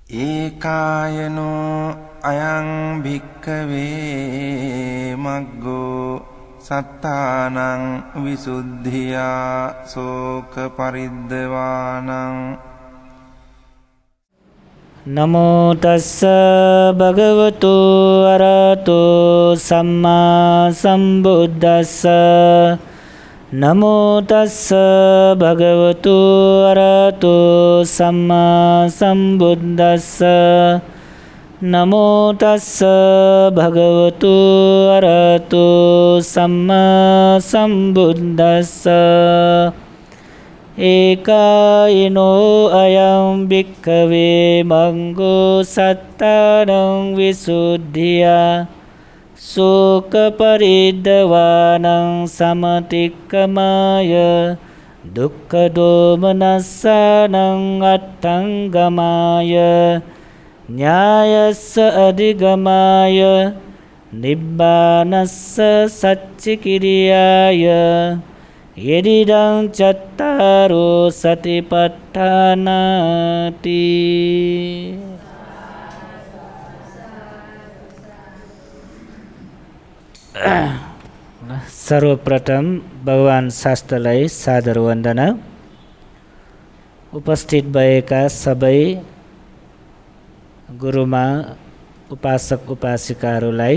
ඒකායනෝ අයං භික්ඛවේ මග්ගෝ සත්තානං විසුද්ධියා සෝක පරිද්දවානං. නමෝ තස්ස භගවතු අරහතෝ සම්මා සම්බුද්දස්ස. නමෝ තස්ස භගවතු අරහතෝ සම්මා සම්බුද්දස්ස. නමෝ තස්ස භගවතු අරහතෝ සම්මා සම්බුද්දස්ස. ඒකායනෝ අයං භික්ඛවේ මග්ගෝ සත්තානං විසුද්ධියා සෝක පරිද්දවානං සමතික්කමාය දුක්ඛ දෝමනස්සානං අට්ඨංගමාය ඤායස්ස අධිගමාය නිබ්බානස්ස සච්චිකිරියාය යදිදං චත්තාරෝ සතිපට්ඨානාති. सर्वप्रथम भगवान शास्त्रलाई सादर वन्दना. उपस्थित भएका सबै गुरुमा उपासक उपासिकाहरूलाई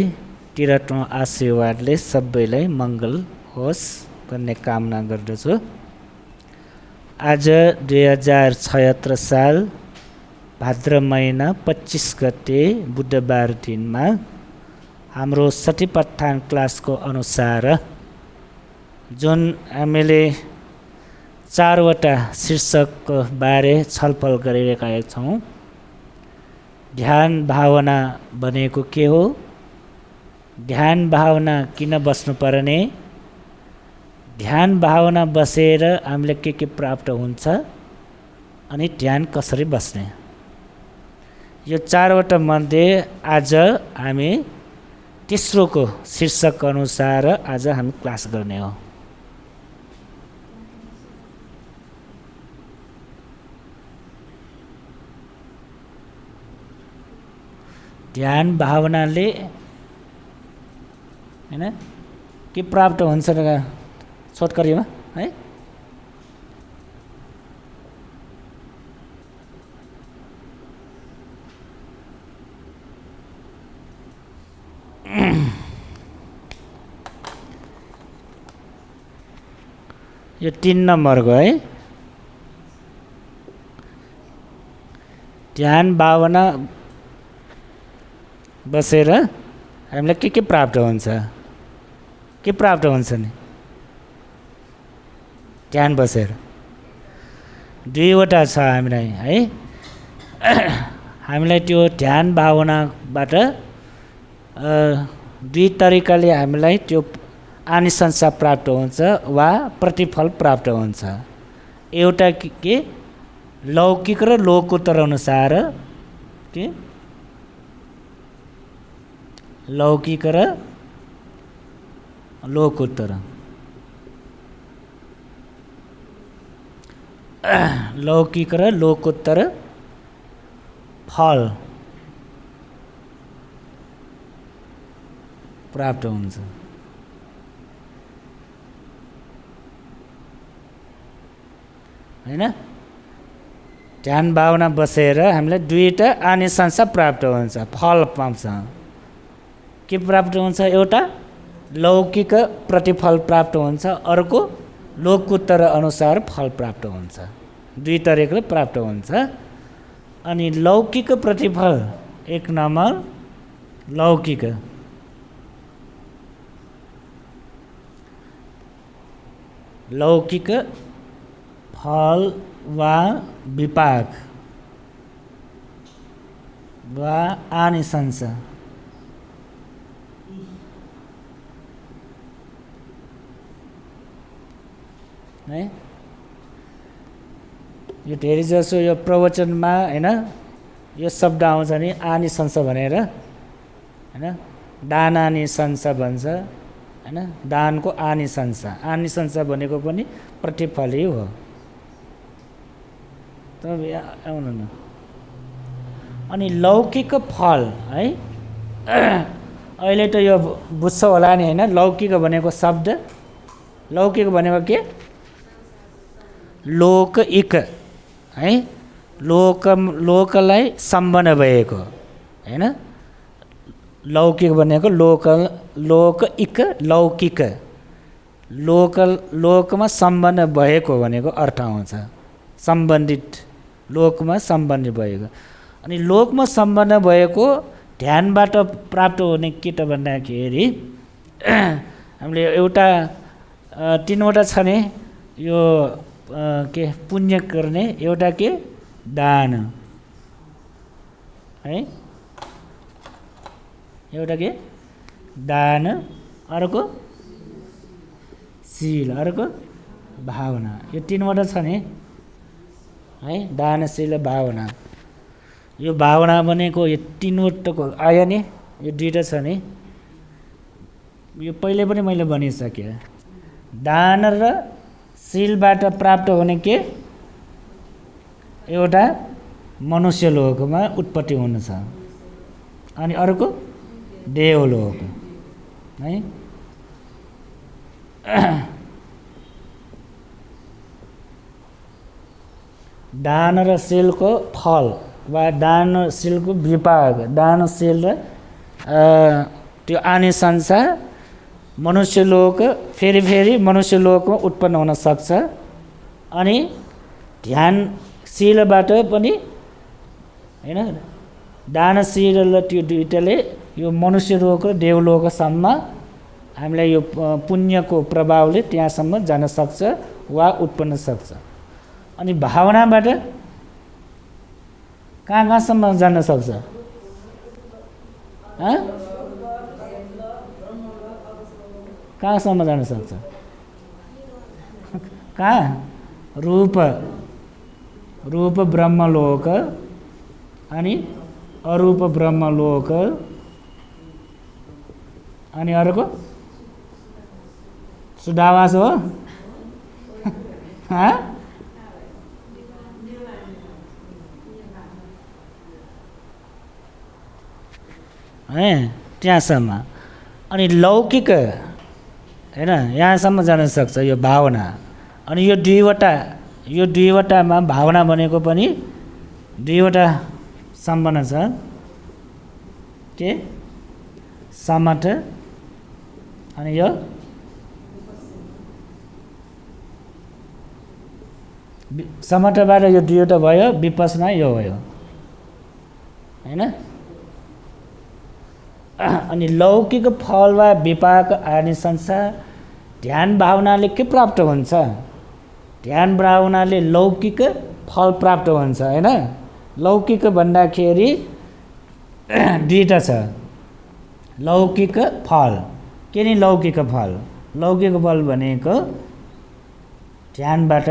तिरटौँ आशीर्वादले सबैलाई मङ्गल होस् भन्ने कामना गर्दछु. आज 2076 साल भाद्र महिना 25 गते बुधबार दिनमा हाम्रो सतिपट्ठान क्लासको अनुसार जुन हामीले 4वटा शीर्षकको बारे छलफल गरिरहेका छौँ. ध्यान भावना भनेको के हो, ध्यान भावना किन बस्नुपर्ने, ध्यान भावना बसेर हामीले के प्राप्त हुन्छ अनि ध्यान कसरी बस्ने, यो 4वटा मध्ये आज हामी तेस्रोको शीर्षक अनुसार आज हामी क्लास गर्ने हो. ध्यान भावनाले हैन के प्राप्त हुन्छ छोटकरीमा है. यो 3 नम्बरको है. ध्यान भावना बसेर हामीलाई के प्राप्त हुन्छ, के प्राप्त हुन्छ नि ध्यान बसेर. 2वटा छ हामीलाई है. हामीलाई त्यो ध्यान भावनाबाट 2 तरिकाले हामीलाई त्यो आनिसंस प्राप्त हुन्छ वा प्रतिफल प्राप्त हुन्छ. एउटा के लौकिक र लोकोत्तर अनुसार, के लौकिक र लोकोत्तर. लौकिक र लोकोत्तर फल प्राप्त हुन्छ. हैन, ध्यान भावना बसेर हामीलाई 2टा आनिसंस प्राप्त हुन्छ, फल पाउँछ. के प्राप्त हुन्छ, एउटा लौकिक प्रतिफल प्राप्त हुन्छ, अर्को लोकोत्तर अनुसार फल प्राप्त हुन्छ. 2 तरिकाले प्राप्त हुन्छ. अनि लौकिक प्रतिफल 1 नम्बर लौकिक. लौकिक फल वा विपाक वा आनिसंस है. यो धेरै जसो यो प्रवचनमा हैन यो शब्द आउँछ नि आनिसंस भनेर हैन. दानानिसंस भन्छ हैन. दानको आनिसंस, आनिसंस भनेको पनि प्रतिफलै हो. त आउनु न अनि लौकिक फल है अहिले त यो बुझ्छ होला नि हैन लौकिक भनेको शब्द लौकिक भनेको के लोकइक है लोकलाई सम्बन्ध भएको हैन लौकिक भनेको लोकइक लौकिक लोकमा सम्बन्ध भएको भनेको अर्थ आउँछ सम्बन्धित लोकमा सम्बन्धित भएको अनि लोकमा सम्बन्ध भएको ध्यानबाट प्राप्त हुने के त भन्दाखेरि हामीले एउटा तीनवटा छ नि यो के पुण्य गर्ने एउटा के दान है एउटा के दान अर्को शील अर्को भावना यो तीनवटा छ नि है दान शील भावना यो भावना भनेको यो तीनवटाको आयो नि यो दुईटा छ नि यो पहिले पनि मैले भनिसकेँ दान र शीलबाट प्राप्त हुने के एउटा मनुष्य लोकमा उत्पत्ति हुन्छ अनि अर्को देवलोक है दान र शीलको फल वा दान शीलको विपाक दान शील र त्यो आने संसार मनुष्य लोक फेरि मनुष्य लोकमा उत्पन्न हुन सक्छ अनि ध्यान शीलबाट पनि हैन दान शील र त्यो दुईटाले यो मनुष्य लोक र देवलोकसम्म हामीलाई यो पुण्यको प्रभावले त्यहाँसम्म जान सक्छ वा उत्पन्न सक्छ अनि भावनाबाट कहाँसम्म जान सक्छ कहाँसम्म जान सक्छ कहाँ रूप ब्रह्मलोक अनि अरूप ब्रह्मलोक अनि अर्को सुदावास हो त्यहाँसम्म अनि लौकिक हैन यहाँसम्म जान सक्छ यो भावना अनि यो दुईवटामा भावना भनेको पनि दुईवटा सम्बन्ध छ के समठ अनि यो समठबाट यो दुईवटा भयो विपस्सना यो भयो हैन अनि लौकिक फल वा विपाक आदि संसार ध्यान भावनाले के प्राप्त हुन्छ ध्यान भावनाले लौकिक फल प्राप्त हुन्छ हैन लौकिक भन्दाखेरि दुईटा छ लौकिक फल के नि लौकिक फल भनेको ध्यानबाट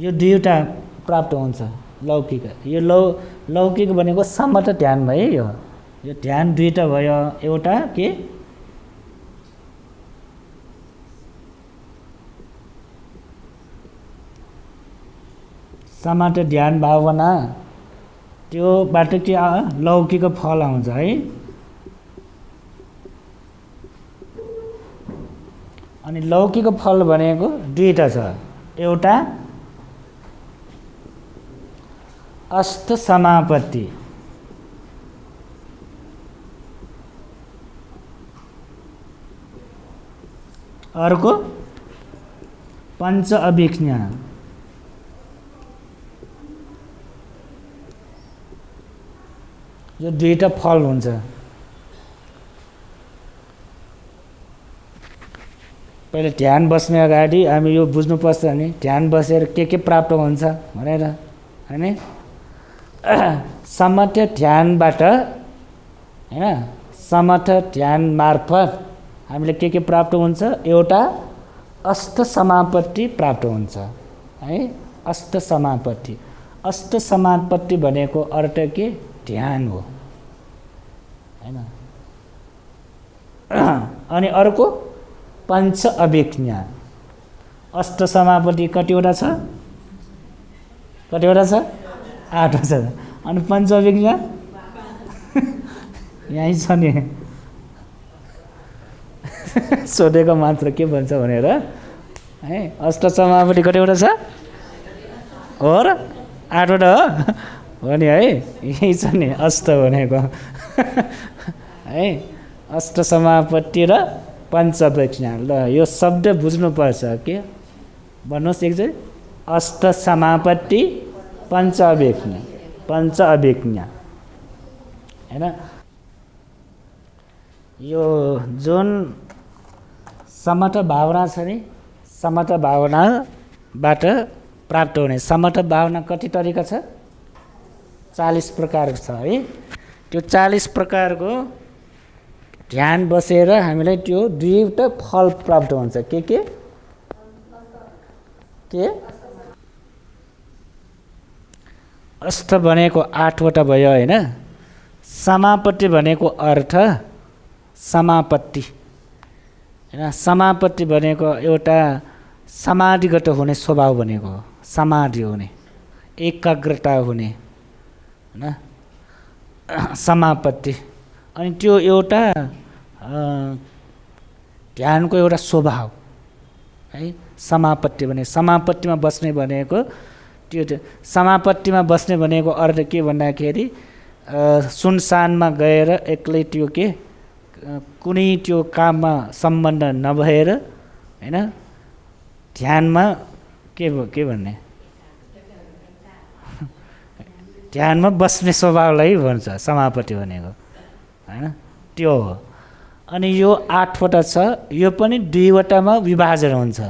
यो दुईवटा प्राप्त हुन्छ लौकिक यो लौकिक भनेको समठ ध्यान भयो यो ध्यान दुईटा भयो एउटा के समठ ध्यान भावना त्योबाट के लौकिक फल आउँछ है अनि लौकिक फल भनेको दुईटा छ एउटा अष्ट समापत्ति अर्को पञ्च अभिज्ञा यो दुईटा फल हुन्छ पहिले ध्यान बस्ने अगाडि हामी यो बुझ्नुपर्छ नि ध्यान बसेर के प्राप्त हुन्छ भनेर हैन समठ ध्यानबाट हैन समठ ध्यान मार्फत हामीले के प्राप्त हुन्छ एउटा अष्ट समापत्ति प्राप्त हुन्छ है अष्ट समापत्ति भनेको अर्थ के ध्यान हो हैन अनि अर्को पञ्च अभिज्ञा अष्ट समापट्टि कतिवटा छ? कतिवटा छ? 8 छ। अनि पञ्चअभिज्ञा यहीँ छ नि सोधेको मात्र के भन्छ भनेर है। अष्ट समापट्टि कतिवटा छ? हो र 8वटा हो नि है। यही छ नि अष्ट भनेको है। अष्ट समापट्टि र पञ्चअभिज्ञा। ल यो शब्द बुझ्नुपर्छ के भन्नुहोस् एकचोटि। अष्ट समापट्टि पञ्चअभिज्ञा। पञ्चअभिज्ञा हैन। यो जुन समठ भावना छ नि, समठ भावनाबाट प्राप्त हुने समठ भावना कति तरिका छ? 40 प्रकारको छ है। त्यो 40 प्रकारको ध्यान बसेर हामीलाई त्यो दुईवटा फल प्राप्त हुन्छ। के अष्ट भनेको 8वटा भयो हैन। समापत्ति भनेको अर्थ समापत्ति हैन। समापत्ति भनेको एउटा समाधिगत हुने स्वभाव भनेको हो। समाधि हुने, एकाग्रता हुने हैन समापत्ति। अनि त्यो एउटा ध्यानको एउटा स्वभाव है। समापत्ति भने समापत्तिमा बस्ने भनेको त्यो समापत्तिमा बस्ने भनेको अर्थ के भन्दाखेरि सुनसानमा गएर एक्लै त्यो के कुनै त्यो काममा सम्बन्ध नभएर हैन ध्यानमा के भन्ने ध्यानमा बस्ने स्वभावलाई भन्छ समापत्ति भनेको हैन। त्यो हो। अनि यो 8वटा छ। यो पनि 2वटामा विभाजन हुन्छ।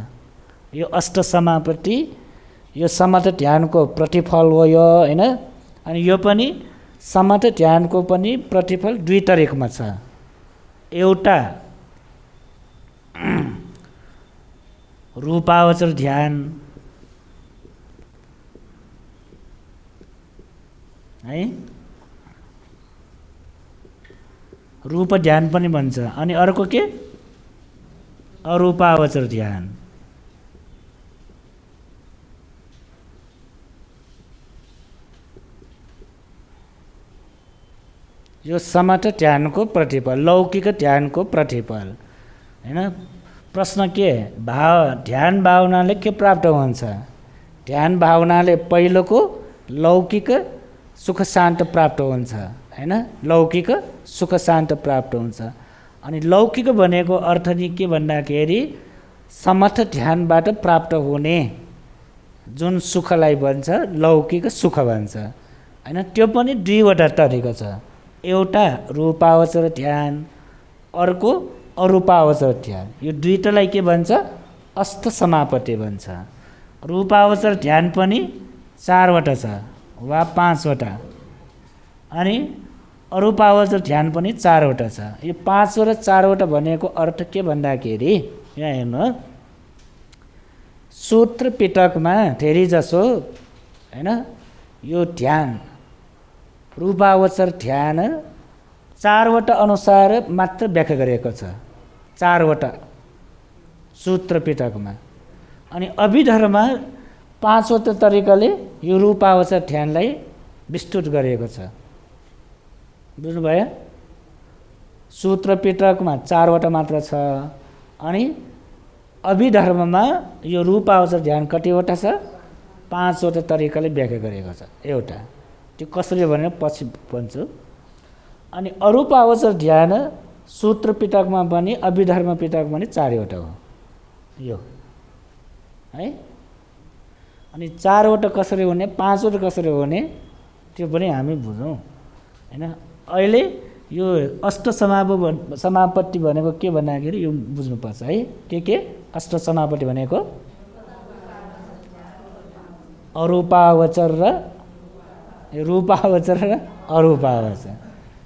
यो अष्ट समापत्ति यो समठ ध्यानको प्रतिफल हो यो हैन। अनि यो पनि समठ ध्यानको पनि प्रतिफल 2 तरिकामा छ। एउटा रूपावचर ध्यान है, रूप ध्यान पनि भन्छ। अनि अर्को के अरूपावचर ध्यान। यो समठ ध्यानको प्रतिफल, लौकिक ध्यानको प्रतिफल हैन। प्रश्न के ध्यान भावनाले के प्राप्त हुन्छ? ध्यान भावनाले पहिलोको लौकिक सुख शान्त प्राप्त हुन्छ हैन। लौकिक सुख शान्त प्राप्त हुन्छ। अनि लौकिक भनेको अर्थ नि के भन्दाखेरि समठ ध्यानबाट प्राप्त हुने जुन सुखलाई भन्छ लौकिक सुख भन्छ हैन। त्यो पनि 2वटा तरिका छ। एउटा रूपावचर ध्यान, अर्को अरूपावचर ध्यान। यो दुईटालाई के भन्छ? अष्ट समापत्ति भन्छ। रूपावचर ध्यान पनि 4वटा छ वा 5वटा। अनि अरूपावचर ध्यान पनि 4वटा छ। यो 5 र 4वटा भनेको अर्थ के भन्दाखेरि यहाँ हेर्नु सूत्र पिटकमा धेरै जसो हैन यो ध्यान रूपावचर ध्यान 4वटा अनुसार मात्र व्याख्या गरेको छ। 4वटा सूत्र पिटकमा। अनि अभिधर्ममा 5वटा तरिकाले यो रूपावचर ध्यानलाई विस्तृत गरिएको छ। बुझ्नुभयो? सूत्र पिटकमा 4वटा मात्र छ। अनि अभिधर्ममा यो रूपावचर ध्यान कतिवटा छ? 5वटा तरिकाले व्याख्या गरेको छ। एउटा त्यो कसरी भने पछि भन्छु। अनि अरूपावचर ध्यान सूत्र पिटकमा पनि अभिधर्म पिटकमा पनि 4वटा हो यो है। अनि 4वटा कसरी हुने 5वटा कसरी हुने त्यो पनि हामी बुझौँ हैन। अहिले यो अष्ट समापत्ति भनेको के भन्दाखेरि यो बुझ्नुपर्छ है। के अष्ट समापत्ति भनेको अरूपावचर र रूपावचर र अरूपावचर।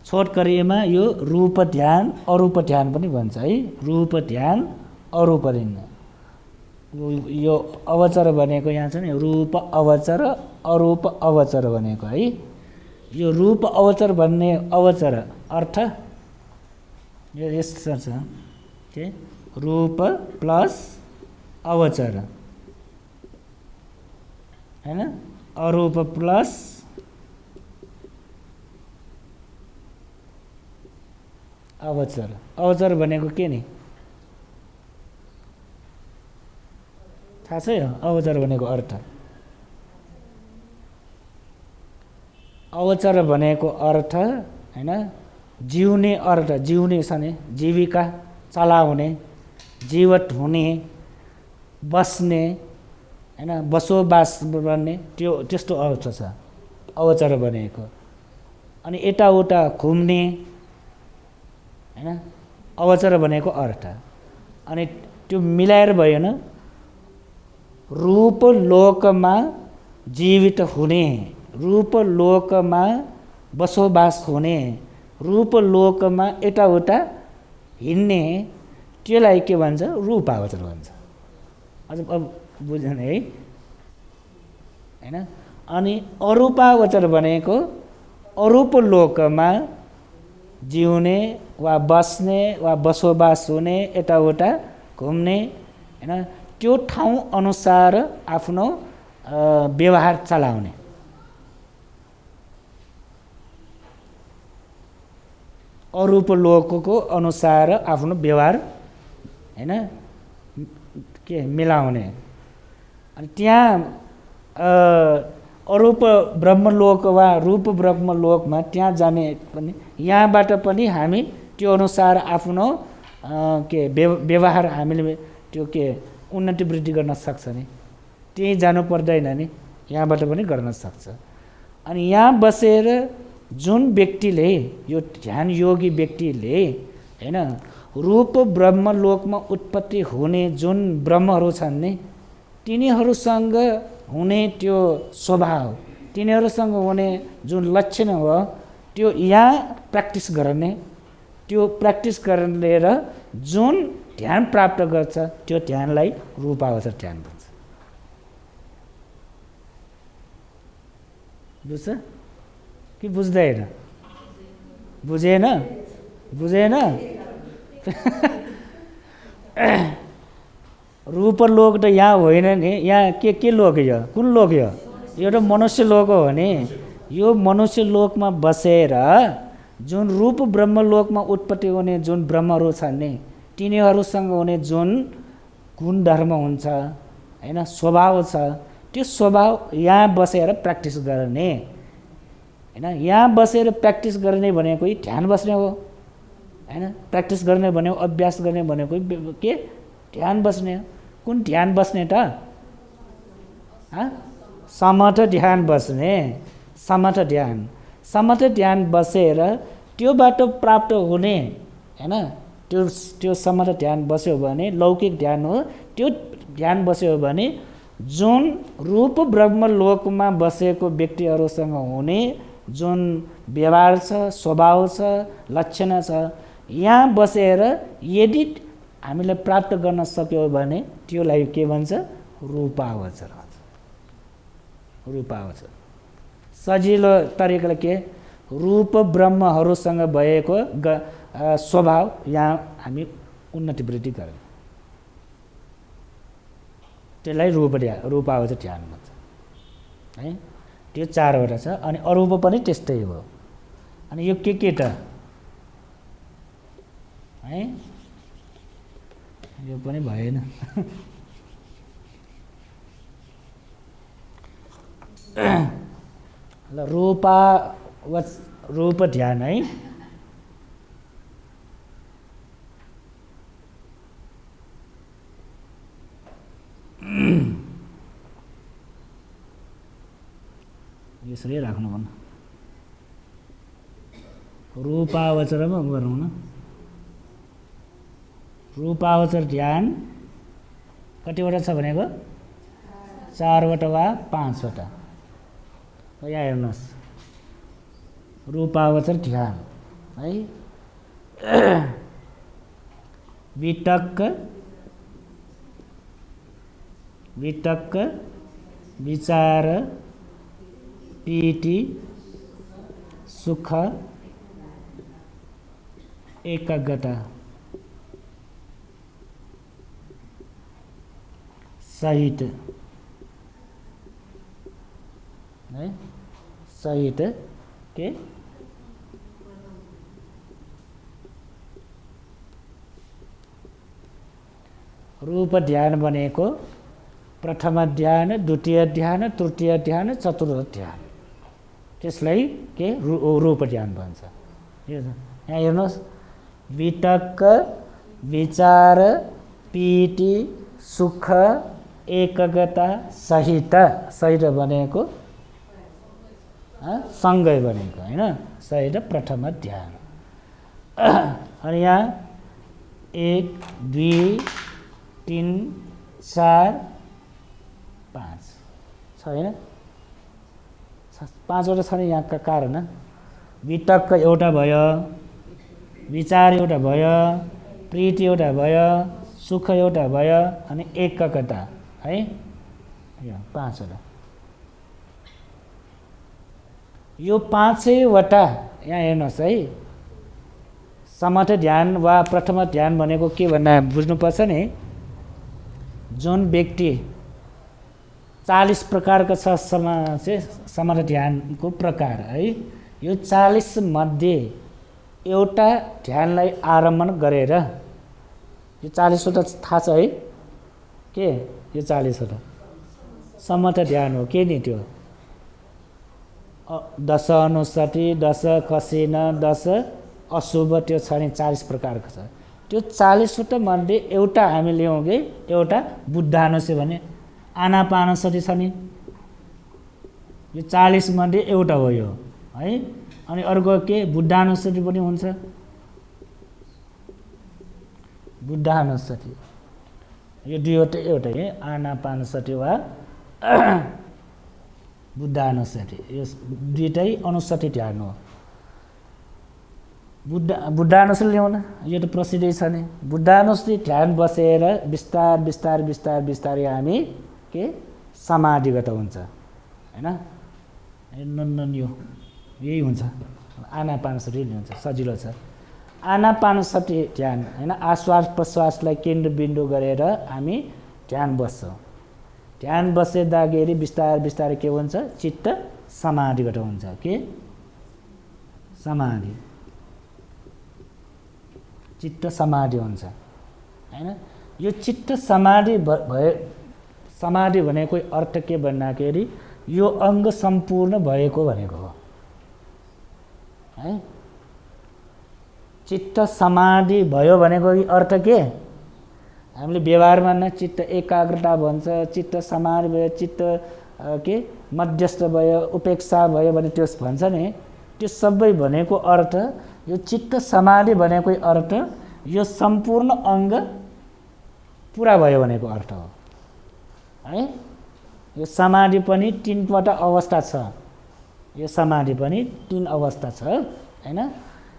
छोटकरीमा यो रूप ध्यान अरूप ध्यान पनि भन्छ है। रूप ध्यान अरूप ध्यान। यो अवचर भनेको यहाँ छ नि रूप अवचर अरूप अवचर भनेको है। यो रूप अवचर भन्ने अवचर अर्थ यो यस्तो छ के रूप प्लस अवचर हैन, अरूप प्लस अवचर। अवचर भनेको के नि थाहा छ? यो अवचर भनेको अर्थ, अवचर भनेको अर्थ हैन, जिउने अर्थ, जिउने छ नि, जीविका चलाउने, जीवट हुने, बस्ने हैन, बसोबास गर्ने, त्यो त्यस्तो अर्थ छ अवचर भनेको। अनि यताउता घुम्ने हैन, अवचर भनेको अर्थ। अनि त्यो मिलाएर भयो न, रूप लोकमा जीवित हुने, रूप लोकमा बसोबास हुने, रूप लोकमा यताउता हिँड्ने, त्यसलाई के भन्छ? रूपावचर भन्छ। अझ अब बुझ्दैन है हैन। अनि अरूपावचर भनेको अरूप लोकमा जिउने वा बस्ने वा बसोबास हुने, यताउता घुम्ने हैन, त्यो ठाउँ अनुसार आफ्नो व्यवहार चलाउने। अरूप लोकको अनुसार आफ्नो व्यवहार हैन के मिलाउने। अनि त्यहाँ अरूप ब्रह्मलोक वा रूप ब्रह्मलोकमा त्यहाँ जाने पनि, यहाँबाट पनि हामी त्यो अनुसार आफ्नो के व्यवहार हामीले त्यो के उन्नति वृद्धि गर्न सक्छ नि, त्यहीँ जानु पर्दैन नि, यहाँबाट पनि गर्न सक्छ। अनि यहाँ बसेर जुन व्यक्तिले, यो ध्यान योगी व्यक्तिले हैन, रूप ब्रह्मलोकमा उत्पत्ति हुने जुन ब्रह्महरू छन् नि, तिनीहरूसँग हुने त्यो स्वभाव, तिनीहरूसँग हुने जुन लक्षण हो, त्यो यहाँ प्र्याक्टिस गर्ने, त्यो प्र्याक्टिस गरेर जुन ध्यान प्राप्त गर्छ, त्यो ध्यानलाई रूपावचर ध्यान भन्छ। बुझ्छ कि बुझ्दैन? बुझेन? बुझेन? रूपलोक त यहाँ होइन नि, यहाँ के लोक यो? कुन लोक यो? यो त मनुष्य लोक हो नि। यो मनुष्य लोकमा बसेर जुन रूप ब्रह्मलोकमा उत्पत्ति हुने जुन ब्रह्महरू छन् नि, तिनीहरूसँग हुने जुन गुणधर्म हुन्छ हैन, स्वभाव छ, त्यो स्वभाव यहाँ बसेर प्र्याक्टिस गर्ने हैन। यहाँ बसेर प्र्याक्टिस गर्ने भनेको ध्यान बस्ने हो हैन। प्र्याक्टिस गर्ने भनेको, अभ्यास गर्ने भनेको के? ध्यान बस्ने। कुन ध्यान बस्ने त? समथ ध्यान बस्ने, समथ ध्यान। समथ ध्यान बसेर त्योबाट प्राप्त हुने हैन, त्यो समथ ध्यान बस्यो भने लौकिक ध्यान हो। त्यो ध्यान बस्यो भने जुन रूप ब्रह्मलोकमा बसेको व्यक्तिहरूसँग हुने जुन व्यवहार छ, स्वभाव छ, लक्षण छ, यहाँ बसेर यदि हामीले प्राप्त गर्न सक्यो भने त्यसलाई के भन्छ? रूपावचर भन्छ। रूपावचर सजिलो तरिकाले के? रूप ब्रह्महरूसँग भएको स्वभाव यहाँ हामी उन्नति वृद्धि गर्ने, त्यसलाई रूपावचर ध्यान भन्छ है। त्यो चारवटा छ। अनि अरूप पनि त्यस्तै हो। अनि यो के त है? यो पनि भएन। ल, रूप ध्यान है। यसरी राख्नु भन्न, रूपावचरमा गरौँ न। रूपावचर ध्यान कतिवटा छ भनेको? 4वटा वा 5वटा। यहाँ हेर्नुहोस्, रूपावचर ध्यान है। वितक्क, वितक्क, विचार, पीति, सुख, एकाग्रता, सहित है सहित के रूप ध्यान भनेको प्रथम ध्यान, द्वितीय ध्यान, तृतीय ध्यान, चतुर्थ ध्यान, त्यसलाई के रूप ध्यान भन्छ। यहाँ हेर्नुहोस्, वितक्क, विचार, पीति, सुख, एकग्रता सहित, सहित भनेको सँगै भनेको होइन, सहित प्रथम ध्यान। अनि यहाँ 1 2 3 4 5 छ होइन, 5वटा छ नि यहाँका कारण। वितक्क एउटा भयो, विचार एउटा भयो, प्रीति एउटा भयो, सुख एउटा भयो, अनि एकग्रता है, यो 5वटा। यो 5वटा यहाँ हेर्नुहोस् है, समथ ध्यान वा प्रथम ध्यान भनेको के भन्दा बुझ्नुपर्छ नि, जुन व्यक्ति 40 प्रकारको छ समथ ध्यानको प्रकार है, यो 40 मध्ये एउटा ध्यानलाई आरम्भन गरेर, यो 40वटा थाहा छ है के, यो 40वटा समथ ध्यान हो के नि, त्यो 10 अनुसति, 10 खसिन, 10 अशुभ, त्यो छ नि 40 प्रकारको छ। त्यो 40वटा मध्ये एउटा हामी ल्याउँ कि, एउटा बुद्धानुसति भने आनापानसति छ नि, यो 40 मध्ये एउटा हो यो है। अनि अर्को के बुद्धानुसति पनि हुन्छ, बुद्धानुसति, यो दुईवटा एउटा है, आनापानसति वा बुद्धानुसति, यो दुईटै अनुसति ध्यान हो। बुद्धानुसति ल्याउन, यो त प्रसिद्धै छ नि। बुद्धानुसति ध्यान बसेर बिस्तार बिस्तार बिस्तार बिस्तारै हामी के समाधिगत हुन्छ होइन, यो यही हुन्छ। आनापानसति हुन्छ, सजिलो छ। आनापानसति ध्यान होइन, आश्वास प्रश्वासलाई केन्द्रबिन्दु गरेर हामी ध्यान बस्छौँ। ध्यान बसेदाखेरि बिस्तार बिस्तारै के हुन्छ, चित्त समाधिगत हुन्छ। के समाधि, चित्त समाधि हुन्छ होइन। यो चित्त समाधि भए, समाधि भनेको अर्थ के भन्दाखेरि यो अङ्ग सम्पूर्ण भएको भनेको हो है। चित्त समाधि भयो भनेको अर्थ के, हामीले व्यवहारमा न चित्त एकाग्रता भन्छ, चित्त समाधि भयो, चित्त के मध्यस्थ भयो, उपेक्षा भयो भने त्यो भन्छ नि, त्यो सबै भनेको अर्थ, यो चित्त समाधि भनेको अर्थ यो सम्पूर्ण अङ्ग पुरा भयो भनेको अर्थ हो है। यो समाधि पनि 3वटा अवस्था छ, यो समाधि पनि 3 अवस्था छ होइन।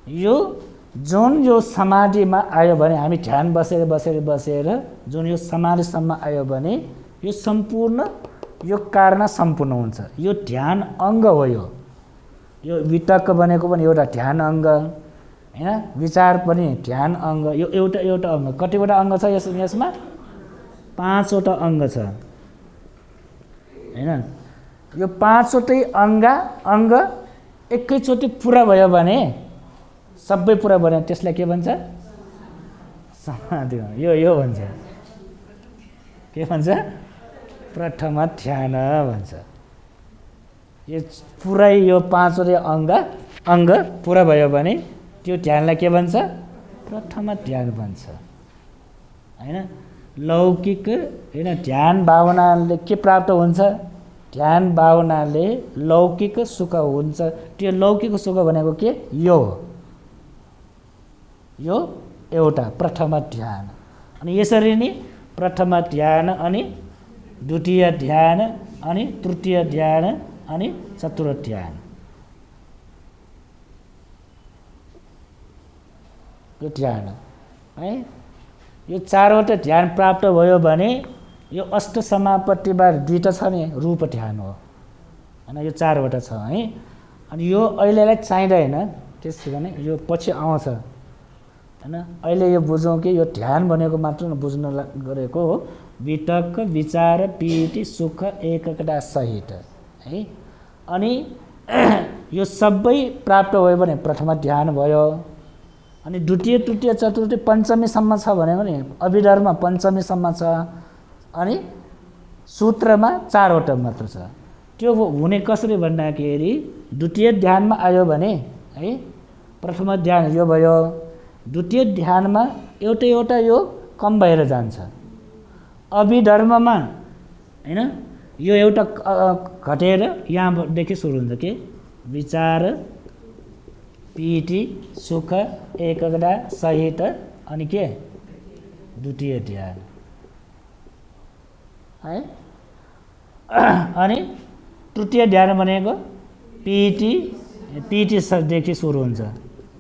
यो जुन यो समाधिमा आयो भने, हामी ध्यान बसेर बसेर बसेर जुन यो समाधिसम्म आयो भने यो सम्पूर्ण, यो कारण सम्पूर्ण हुन्छ। यो ध्यान अङ्ग हो। यो वितक्क भनेको पनि एउटा ध्यान अङ्ग होइन, विचार पनि ध्यान अङ्ग, यो एउटा एउटा अङ्ग। कतिवटा अङ्ग छ यसमा? 5वटा अङ्ग छ होइन। यो 5वटै अङ्ग एकैचोटि पुरा भयो भने, सबै पुरा भयो, त्यसलाई के भन्छ? समाधि। यो भन्छ के भन्छ? प्रथम ध्यान भन्छ। यो पुरै यो 5वटै अङ्ग पुरा भयो भने त्यो ध्यानलाई के भन्छ? प्रथम ध्यान भन्छ होइन। लौकिक होइन, ध्यान भावनाले के प्राप्त हुन्छ? ध्यान भावनाले लौकिक सुख हुन्छ। त्यो लौकिक सुख भनेको के? यो एउटा प्रथम ध्यान। अनि यसरी नै प्रथम ध्यान, अनि द्वितीय ध्यान, अनि तृतीय ध्यान, अनि चतुर्थ ध्यान, यो ध्यान है। यो 4वटा ध्यान प्राप्त भयो भने यो अष्ट समापत्तिमा 2टा छ नि, रूप ध्यान हो होइन। यो 4वटा छ है। अनि यो अहिलेलाई चाहिँदैन, त्यसै भने यो पछि आउँछ होइन। अहिले यो बुझौँ कि यो ध्यान भनेको मात्र बुझ्न गरेको हो, वितक्क, विचार, पीति, सुख, एकग्रता सहित है। अनि यो सबै प्राप्त भयो भने प्रथम ध्यान भयो। अनि द्वितीय तृतीय चतुर्थ पञ्चमीसम्म छ भने पनि अभिधर्म पञ्चमीसम्म छ। अनि सूत्रमा 4 वटा मात्र छ। त्यो हुने कसरी भन्दाखेरि द्वितीय ध्यानमा आयो भने है प्रथम ध्यान यो भयो, द्वितीय ध्यानमा एउटा एउटा यो कम भएर जान्छ। अभिधर्ममा हैन यो एउटा घटेर यहाँदेखि सुरु हुन्छ के विचार पीति सुख एकग्रता सहित अनि के द्वितीय ध्यान है। अनि तृतीय ध्यान भनेको पीति देखि सुरु हुन्छ,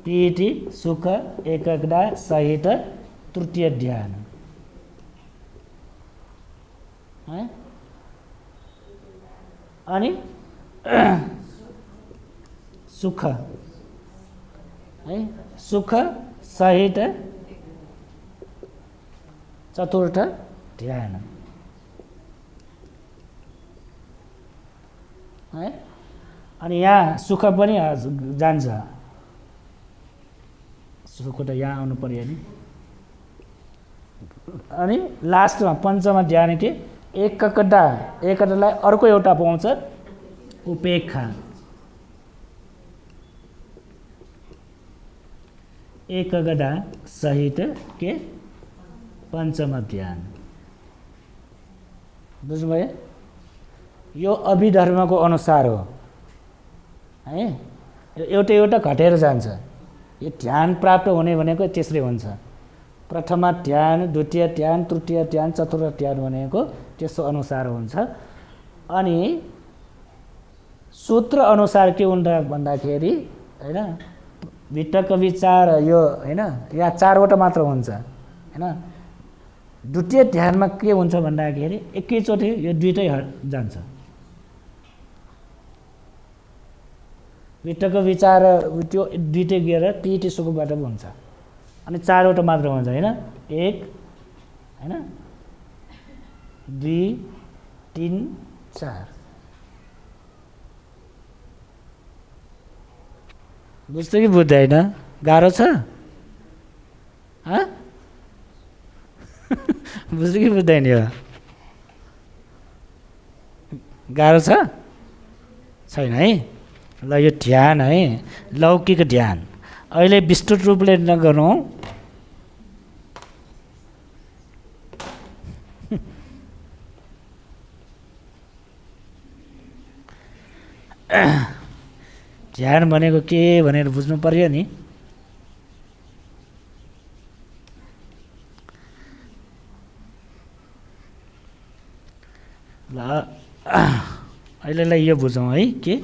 पीति सुख एकग्रता सहित तृतीय ध्यान है। अनि सुख है, सुख सहित चतुर्थ ध्यान है। अनि यहाँ सुख पनि जान्छ, सुख त यहाँ आउनु पर्यो नि। अनि लास्टमा पञ्चम ध्यान के एकतालाई अर्को एउटा पाउँछ उपेक्षा, एकग्रता सहित के पञ्चम ध्यान। बुझ्नुभयो? यो अभिधर्मको अनुसार हो है, एउटा एउटा घटेर जान्छ। यो ध्यान प्राप्त हुने भनेको त्यसरी हुन्छ, प्रथम ध्यान द्वितीय ध्यान तृतीय ध्यान चतुर्थ ध्यान भनेको त्यसो अनुसार हुन्छ। अनि सूत्र अनुसार के हुन्छ भन्दाखेरि हैन वितर्क विचार यो हैन यहाँ 4 वटा मात्र हुन्छ हैन। द्वितीय ध्यानमा के हुन्छ भन्दाखेरि एकैचोटि यो दुईटै जान्छ। वितर्क विचार त्यो दुईटै गएर पीति सुखबाट पनि हुन्छ। अनि 4 वटा मात्र हुन्छ हैन, 1 हैन 2 3 4। बुझ्दै कि बुझ्दैन? गाह्रो छ बुझ्दै कि बुझ्दैन? यो गाह्रो छ छैन है। ल यो ध्यान है लौकिक ध्यान अहिले विस्तृत रूपले नगरौँ। ध्यान भनेको के भनेर बुझ्नु पर्यो नि। ल अहिलेलाई यो बुझौँ है के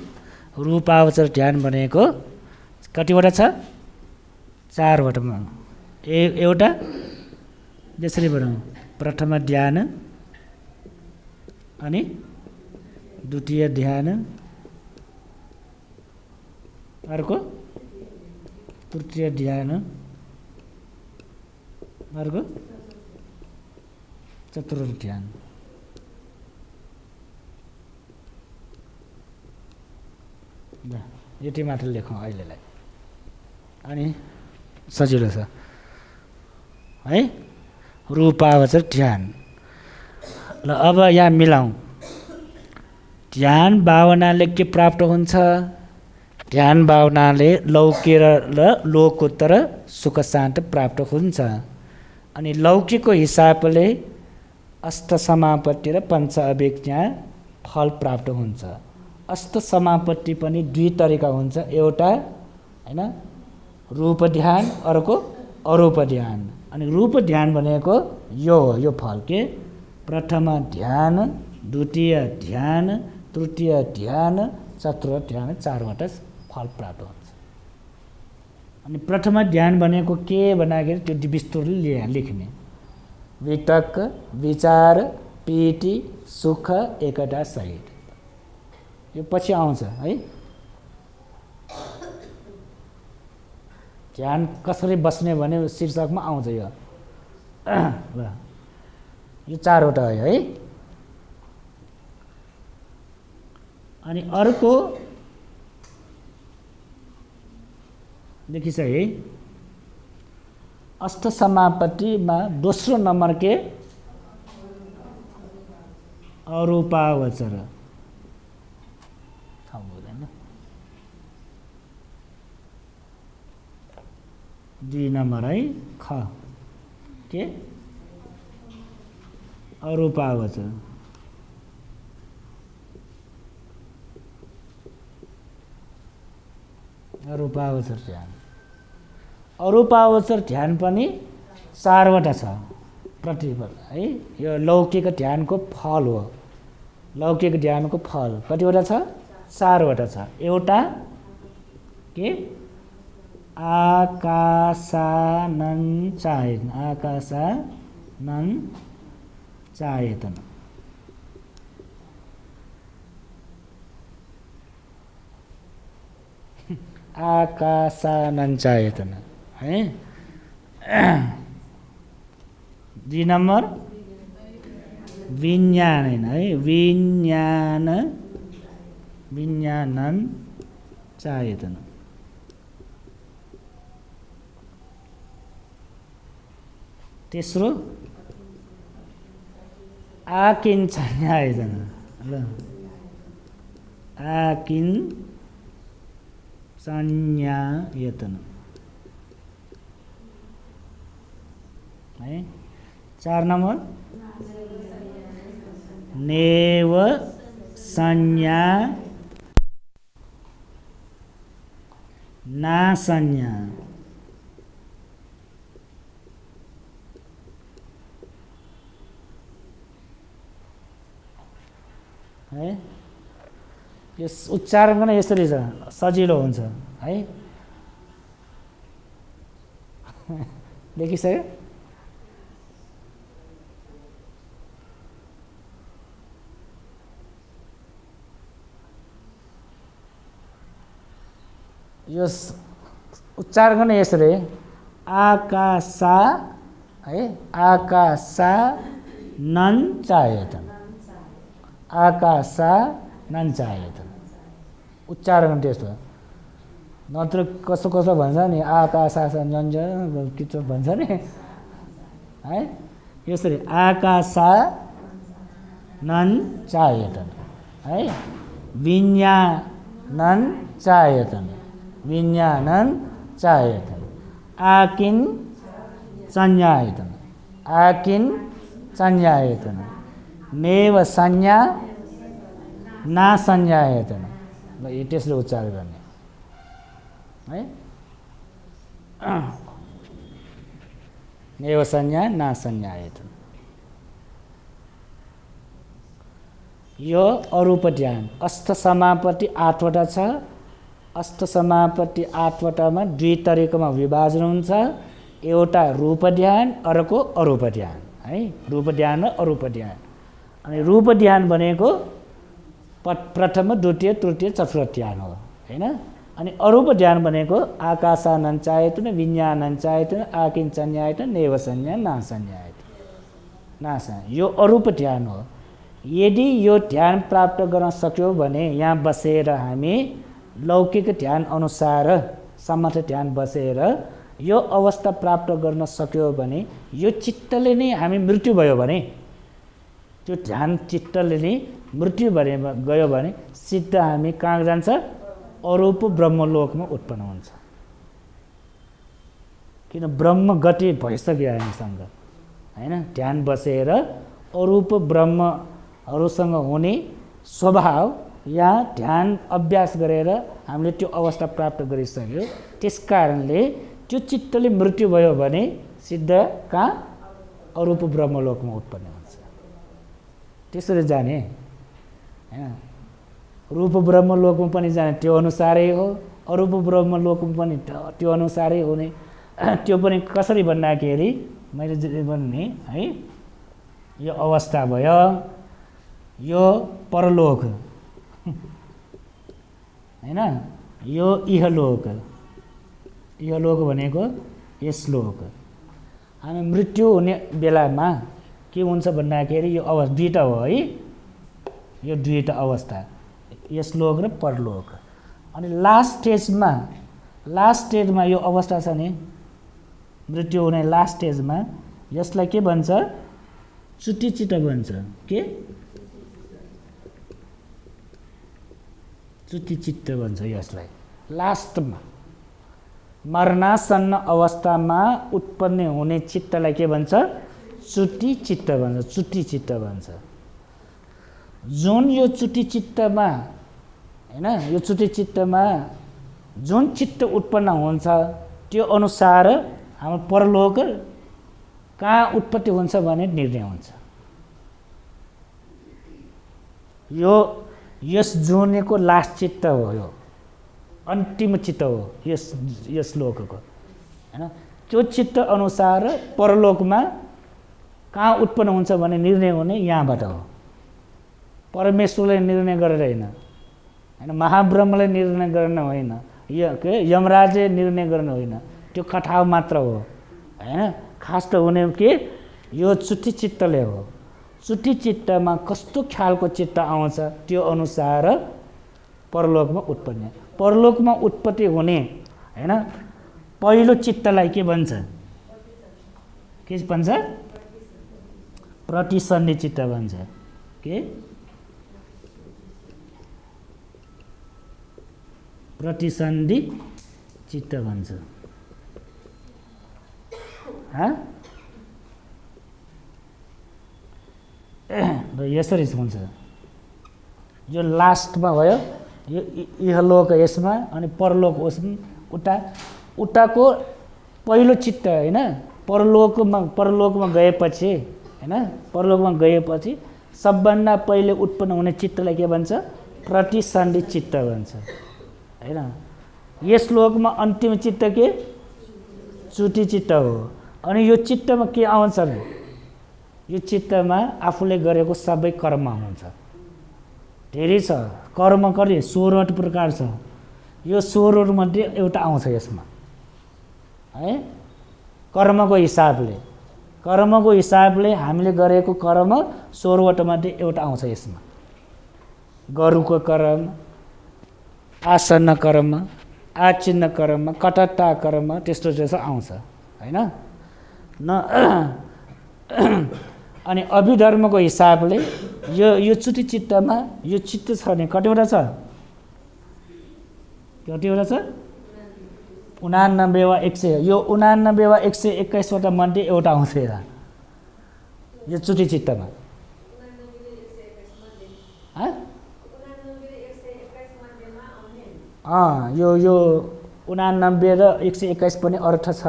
रूपावचर ध्यान भनेको कतिवटा छ? 4 वटामा एउटा त्यसरी बनाउँ, प्रथम ध्यान अनि द्वितीय ध्यान अर्को तृतीय ध्यान अर्को चतुर्थ ध्यान। यति मात्र लेखौँ अहिलेलाई, अनि सजिलो छ है रूपावचर ध्यान। ल अब यहाँ मिलाउँ। ध्यान भावनाले के प्राप्त हुन्छ? ध्यान भावनाले लौकिक र लोकोत्तर सुख शान्त प्राप्त हुन्छ। अनि लौकिकको हिसाबले अष्ट समापत्ति र पञ्च अभिज्ञा फल प्राप्त हुन्छ। अष्ट समापत्ति पनि 2 तरिका हुन्छ, एउटा हैन रूप ध्यान अर्को अरूप ध्यान। अनि रूप ध्यान भनेको यो हो, यो फल के प्रथम ध्यान द्वितीय ध्यान तृतीय ध्यान चतुर्थ ध्यान 4 वटा फल प्राप्त हुन्छ। अनि प्रथम ध्यान भनेको के भन्दाखेरि त्यो विस्तृतले लेख्ने वितर्क विचार पीति सुख एकता सहित, यो पछि आउँछ है। ध्यान कसरी बस्ने भने शीर्षकमा आउँछ यो। ल यो 4 वटा है। अनि अर्को देखिसके है अष्ट समापत्तिमा दोस्रो नम्बर के अरूपावचर ठाउँ हुँदैन। 2 नम्बर है ख के अरूपावचर। अरूपावचर ध्यान। अरूपावचर ध्यान पनि 4वटा छ प्रतिफल है। यो लौकिक ध्यानको फल हो। लौकिक ध्यानको फल कतिवटा छ? 4वटा छ। एउटा के आकाशानन चायतन। आकाशानन चायतन। आकाशानन चायतन है। 2 नम्बर विज्ञान है। विज्ञानन चायतन। तेस्रो आकिञ्चन्यायतन। ल आकिञ्चन्यायतन है। 4 नम्बर नेव संज्ञा ना संज्ञा है। यस उच्चारण पनि यसरी छ, सजिलो हुन्छ है। देखिसक्यो? यस उच्चारण पनि यसरी आकाशा है। आकाशा नन चायतन। आकाशा नन चायतन उच्चारण त्यस्तो। नत्र कसो कसो भन्छ नि आकाशा नन्छ के भन्छ नि है। यसरी आकाशा नन चायतन है। विज्ञानन चायतन। विज्ञानन चायतन। आकिन संज्ञायतन। आकिन संज्ञायतन। नेव संज्ञा ना संज्ञायतन। ल यो त्यसले उच्चारण गर्ने है। नेव संज्ञा ना संज्ञायतन। यो अरूप ध्यान अष्ट समापत्ति 8वटा छ। अष्ट समापत्ति 8वटामा 2 तरिकामा विभाजन हुन्छ। एउटा रूप ध्यान, अर्को अरूप ध्यान है। रूप ध्यान र अरूप ध्यान। अनि रूप ध्यान भनेको प्रथम, द्वितीय, तृतीय, चतुर्थ ध्यान हो हैन। अनि अरूप ध्यान भनेको आकाशानन चायतन, विज्ञानन चायतन, आकिञ्चन्यायतन, नेव संज्ञा ना संज्ञायतन। यो अरूप ध्यान हो। यदि यो ध्यान प्राप्त गर्न सक्यो भने यहाँ बसेर हामी लौकिक ध्यान अनुसार समर्थ ध्यान बसेर यो अवस्था प्राप्त गर्न सक्यो भने यो चित्तले नै हामी मृत्यु भयो भने त्यो ध्यान चित्तले नै मृत्यु गयो भने सिद्ध हामी कहाँ जान्छ? अरूप ब्रह्मलोकमा उत्पन्न हुन्छ। किन ब्रह्म गति भइसक्यो हामीसँग हैन। ध्यान बसेर अरूप ब्रह्महरूसँग हुने स्वभाव या ध्यान अभ्यास गरेर हामीले त्यो अवस्था प्राप्त गरिसक्यो। त्यसकारणले त्यो चित्तले मृत्यु भयो भने सिद्ध कहाँ? अरूप ब्रह्मलोकमा उत्पन्न हुन्छ। त्यसरी जाने हैन। रूप ब्रह्मलोकमा पनि जाने त्यो अनुसारै हो। अरूप ब्रह्मलोकमा पनि त्यो अनुसारै हुने। त्यो पनि कसरी भन्दाखेरि मैले भने है, यो अवस्था भयो, यो परलोक हैन, यो इहलोक। इहलोक भनेको यस लोक। हामी मृत्यु हुने बेलामा के हुन्छ भन्दाखेरि यो अवस्था 2टा हो है। यो 2टा अवस्था, यस लोक र परलोक। अनि लास्ट स्टेजमा यो अवस्था छ नि, मृत्यु हुने लास्ट स्टेजमा यसलाई के भन्छ? चुटी चित्त भन्छ। के? चुटी चित्त भन्छ यसलाई। लास्टमा मरणासन्न अवस्थामा उत्पन्न हुने चित्तलाई के भन्छ? चुटी चित्त भन्छ। चुटी चित्त भन्छ। जुन यो चुटी चित्तमा हैन, यो चुटी चित्तमा जुन चित्त उत्पन्न हुन्छ त्यो अनुसार हाम्रो परलोक कहाँ उत्पत्ति हुन्छ भन्ने निर्णय हुन्छ। यो यस जुनेको लास्ट चित्त हो, यो अन्तिम चित्त हो यस लोकको हैन। त्यो चित्त अनुसार परलोकमा कहाँ उत्पन्न हुन्छ भन्ने निर्णय हुने यहाँबाट हो। परमेश्वरले निर्णय गरेर हैन, महाब्रह्मले निर्णय गर्न होइन, यमराजले निर्णय गर्न होइन, त्यो कथाउ मात्र हो हैन। खास त हुने के यो चुटी चित्तले हो। चुटी चित्तमा कस्तो ख्यालको चित्त आउँछ त्यो अनुसार परलोकमा उत्पत्ति हुने हैन पहिलो चित्तलाई के भन्छ? के भन्छ? प्रतिसन्धि चित्त भन्छ। के? प्रतिसन्धि चित्त भन्छ। यसरी हुन्छ। यो लास्टमा भयो, यो इहलोक यसमा अनि परलोक उताको पहिलो चित्त हैन। परलोकमा गएपछि हैन, परलोकमा गएपछि सबभन्दा पहिले उत्पन्न हुने चित्तलाई के भन्छ? प्रतिसन्धि चित्त भन्छ हैन। यस लोकमा अन्तिम चित्त के? चुटी चित्त हो। अनि यो चित्तमा के आउँछ? यो चित्तमा आफूले गरेको सबै कर्म हुन्छ। धेरै छ कर्म गरे, 16 प्रकार छ। यो 16 मध्ये एउटा आउँछ यसमा है। कर्मको हिसाबले हामीले गरेको कर्म 16 मध्ये एउटा आउँछ यसमा। गरुको कर्म, आसन्न कर्म, आचिन्न कर्म, कटट्टा कर्म, त्यस्तो आउँछ हैन। अनि अभिधर्मको हिसाबले यो चुटी चित्तमा यो चित्त छ नि, कतिवटा छ? 89 वा 100। यो 89 वा 121 वटा मध्ये एउटा आउँछ यो चुटी चित्तमा। यो 89 र 121 पनि अर्थ छ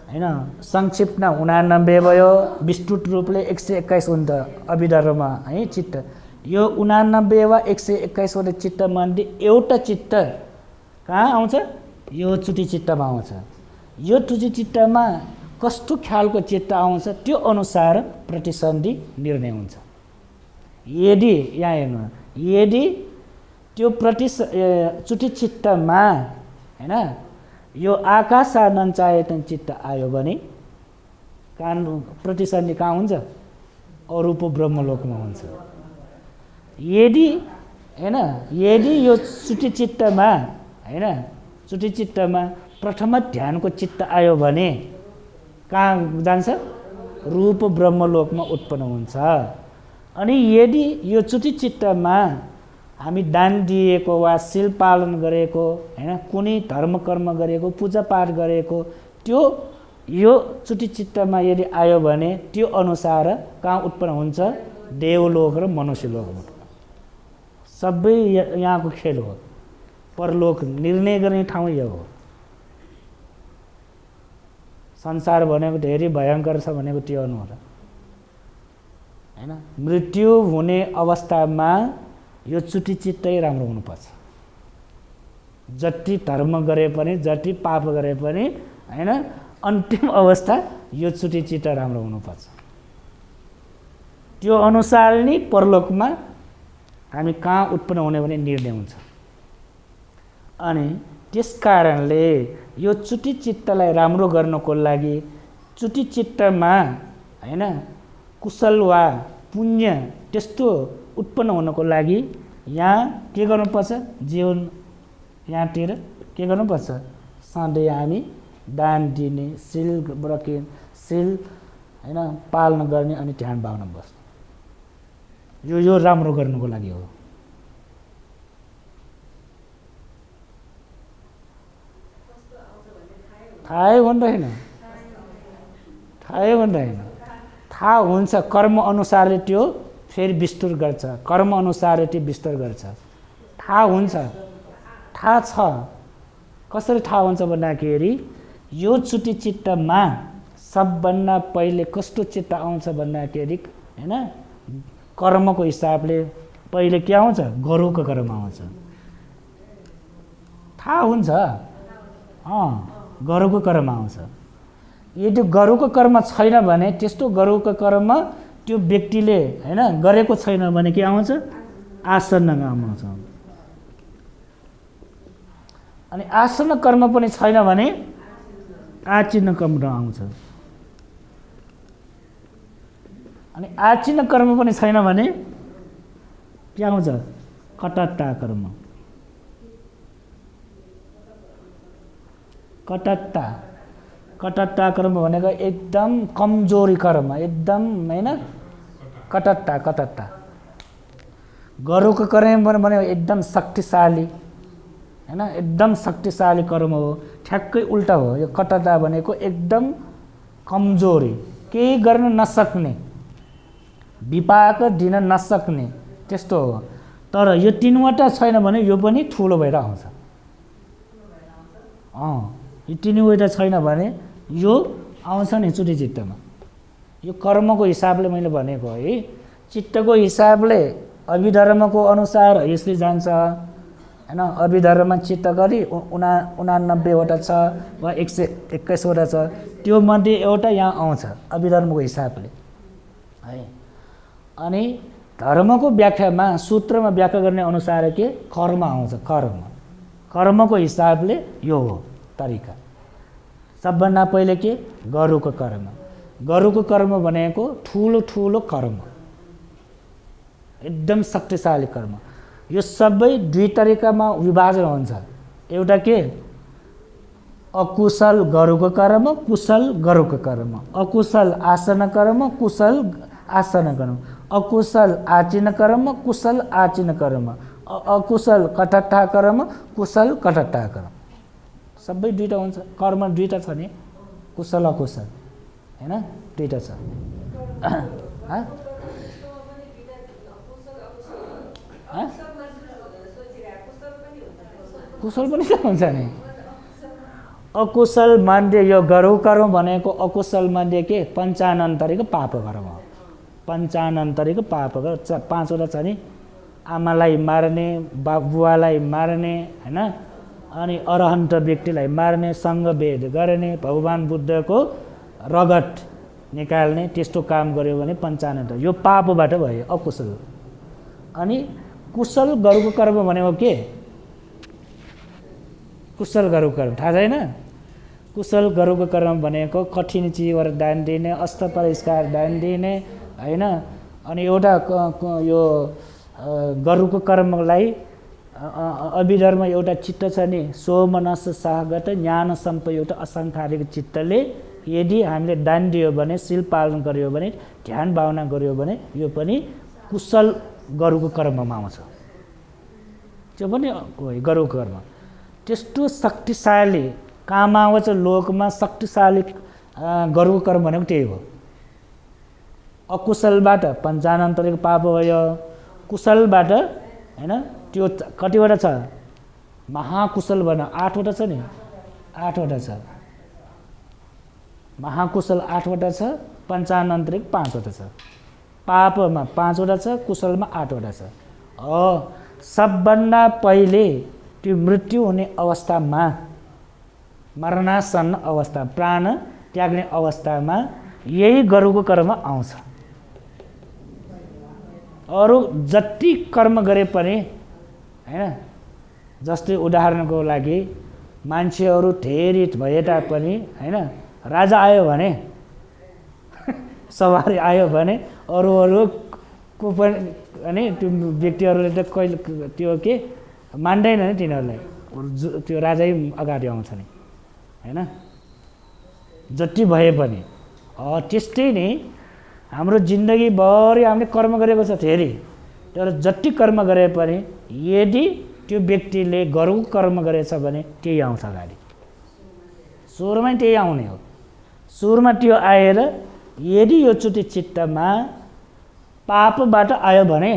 हैन। संक्षिप्त 89 भयो, विस्तृत रूपले 121 हुन्छ अभिधर्ममा है चित्त। यो 89 वा 121 वटा चित्त मध्ये एउटा चित्त कहाँ आउँछ? यो चुटी चित्तमा आउँछ। यो चुटी चित्तमा कस्तो ख्यालको चित्त आउँछ त्यो अनुसार प्रतिसन्धि निर्णय हुन्छ। यदि यहाँ हेर्नु, यदि त्यो चुटी चित्तमा हैन यो आकाश आनन्द चाहेतन चित्त आयो भने प्रतिसन्धि कहाँ हुन्छ? अरूप ब्रह्मलोकमा हुन्छ। यदि यो चुटी चित्तमा प्रथम ध्यानको चित्त आयो भने कहाँ जान्छ? रूप ब्रह्मलोकमा उत्पन्न हुन्छ। अनि यदि यो चुटी चित्तमा हामी दान दिएको वा शील पालन गरेको हैन, कुनै धर्म कर्म गरेको, पूजा पाठ गरेको, त्यो यो चुटी चित्तमा यदि आयो भने त्यो अनुसार कहाँ उत्पन्न हुन्छ? देवलोक र मनुष्यलोकमा। सबै यहाँको खेल हो। परलोक निर्णय गर्ने ठाउँ यो हो। संसार भनेको धेरै भयङ्कर छ भनेको त्यो हो हैन। मृत्यु हुने अवस्थामा यो चुटी चित्तै राम्रो हुनुपर्छ। जति धर्म गरे पनि, जति पाप गरे पनि हैन, अन्तिम अवस्था यो चुटी चित्त राम्रो हुनुपर्छ। त्यो अनुसार नै परलोकमा हामी कहाँ उत्पन्न हुने भने निर्णय हुन्छ। अनि त्यस कारणले यो चुटी चित्तलाई राम्रो गर्नको लागि चुटी चित्तमा हैन कुशल वा पुण्य त्यस्तो उत्पन्न हुनको लागि यहाँ के गर्नुपर्छ? जीवन यहाँतिर के गर्नुपर्छ? सधैँ हामी दान दिने, शील व्रत शील हैन पालन गर्ने अनि ध्यान भावना बस्ने। यो राम्रो गर्नुको लागि हो। थाहै भन्दैन, थाहै भन्दैन। थाहा हुन्छ, कर्म अनुसारले त्यो फेरि विस्तार गर्छ, कर्म अनुसारले त्यो विस्तार गर्छ। थाहा हुन्छ, थाहा छ। कसरी थाहा हुन्छ भन्दाखेरि यो चुटी चित्तमा सबभन्दा पहिले कस्तो चित्त आउँछ भन्दाखेरि हैन कर्मको हिसाबले पहिले के आउँछ? गरुको कर्म आउँछ। थाहा हुन्छ, गरुको कर्म आउँछ। यदि गरुको कर्म छैन भने त्यस्तो गरुको कर्म त्यो व्यक्तिले हैन गरेको छैन भने के आउँछ? आसन्न कर्म आउँछ। अनि आसन्न कर्म पनि छैन भने आचिन्न कर्म आउँछ। अनि आचिन्न कर्म पनि छैन भने के आउँछ? कटत्ता कर्म। कटत्ता कर्म भनेको एकदम कमजोरी कर्म, एकदम हैन कटत्ता। गरुको कर्म भनेको एकदम शक्तिशाली हैन, एकदम शक्तिशाली कर्म हो। ठ्याक्कै उल्टा हो। यो कटत्ता भनेको एकदम कमजोरी, केही गर्न नसक्ने, विपाक दिन नसक्ने त्यस्तो हो। तर यो तीनवटा छैन भने यो पनि ठुलो भएर आउँछ। यो तीनवटा छैन भने यो आउँछ नि चुटी चित्तमा। यो कर्मको हिसाबले मैले भनेको है। चित्तको हिसाबले अभिधर्मको अनुसार यसले जान्छ हैन। अभिधर्म चित्त गरी 89वटा छ वा 121वटा छ, त्यो मध्ये एउटा यहाँ आउँछ अभिधर्मको हिसाबले है। अनि धर्मको व्याख्यामा सूत्रमा व्याख्या गर्ने अनुसार के कर्म आउँछ। कर्मको हिसाबले यो हो तरिका। सबभन्दा पहिले के गरुको कर्म भनेको ठुलो कर्म, एकदम शक्तिशाली कर्म। यो सबै दुई तरिकामा विभाजन हुन्छ। एउटा के अकुशल गरुको कर्म, कुशल गरुको कर्म। अकुशल आसन कर्म, कुशल आसन कर्म। अकुशल आचिन कर्म, कुशल आचिन कर्म। अकुशल कटत्ता कर्म, कुशल कटत्ता कर्म। सबै दुईटा हुन्छ। कर्म दुईटा छ नि, कुशल अकुशल हैन, दुईटा छ। कुशल पनि त हुन्छ नि। अकुशल मध्ये यो गरु कर्म भनेको अकुशल मध्ये के पञ्चानन्तरीको पाप कर्म हो। पञ्चानन्तरीको पाप कर्म 5वटा छ नि। आमालाई मार्ने, बुवालाई मार्ने हैन, अनि अरहन्त व्यक्तिलाई मार्ने, सङ्गभेद गर्ने, भगवान बुद्धको रगत निकाल्ने, त्यस्तो काम गर्यो भने 95। यो पापबाट भयो अकुशल। अनि कुशल गरुको कर्म भनेको के? कुशल गरुको कर्म थाहा छैन? कुशल गरुको कर्म भनेको कठिन चिजहरू दान दिने, अस्त्र परिष्कार दान दिने हैन। अनि एउटा यो गरुको कर्मलाई अभिधर्म एउटा चित्त छ नि, सोमनस साहगत ज्ञान सम्पयुक्त असङ्खारिक चित्तले यदि हामीले दान दियो भने, शील पालन गर्यो भने, ध्यान भावना गर्यो भने यो पनि कुशल गरुको कर्ममा आउँछ। त्यो पनि गरुको कर्म। त्यस्तो शक्तिशाली कामावच लोकमा शक्तिशाली गरुको कर्म भनेको त्यही हो। अकुशलबाट पञ्चानन्तरीको पाप भयो। कुशलबाट हैन त्यो कतिवटा छ? महाकुशल भन 8वटा छ नि, 8वटा छ। महाकुशल 8वटा छ, पञ्चानन्तरिक 5वटा छ। पापमा 5वटा छ, कुशलमा 8वटा छ। सबभन्दा पहिले त्यो मृत्यु हुने अवस्थामा, मरणासन्न अवस्था, प्राण त्याग्ने अवस्थामा यही गरुको कर्म आउँछ। अरू जति कर्म गरे पनि हैन, जस्तै उदाहरणको लागि मान्छेहरू धेरै भए तापनि हैन, राजा आयो भने सवारी आयो भने अरू को पनि अनि त्यो व्यक्तिहरूले त कहिले त्यो के मान्दैन नि तिनीहरूलाई त्यो राजै अगाडि आउँछ नि हैन जति भए पनि त्यस्तै नै हाम्रो जिन्दगीभरि हामीले कर्म गरेको छ धेरै तर जति कर्म गरे पनि यदि त्यो व्यक्तिले गरौँ कर्म गरेछ भने त्यही आउँछ अगाडि सुरुमै त्यही आउने हो सुरुमा त्यो आएर यदि यो चुटी चित्तमा पापबाट आयो भने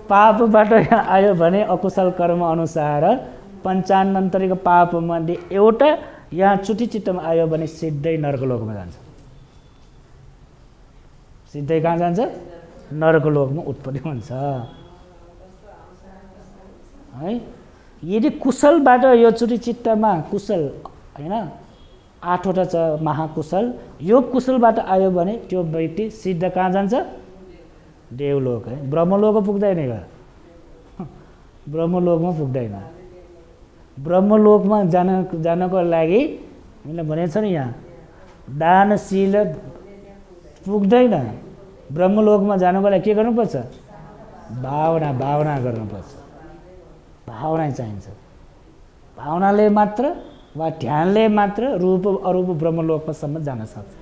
पापबाट आयो भने अकुशल कर्म अनुसार 95 पाप मध्ये एउटा यहाँ चुटी चित्तमा आयो भने सिधै नरकलोकमा जान्छ सिधै कहाँ जान्छ नरकलोकमा उत्पत्ति हुन्छ है यदि कुशलबाट यो चुटी चित्तमा कुशल हैन 8वटा छ महाकुशल यो कुशलबाट आयो भने त्यो व्यक्ति सिद्ध कहाँ जान्छ देवलोक है ब्रह्मलोक पुग्दैन ब्रह्मलोकमा पुग्दैन ब्रह्मलोकमा जानको लागि मैले भनेको छ नि यहाँ दानशील पुग्दैन ब्रह्मलोकमा जानको लागि के गर्नुपर्छ भावना गर्नुपर्छ भावना चाहिन्छ भावनाले मात्र वा ध्यानले मात्र रूप अरूप ब्रह्मलोकसम्म जान सक्छ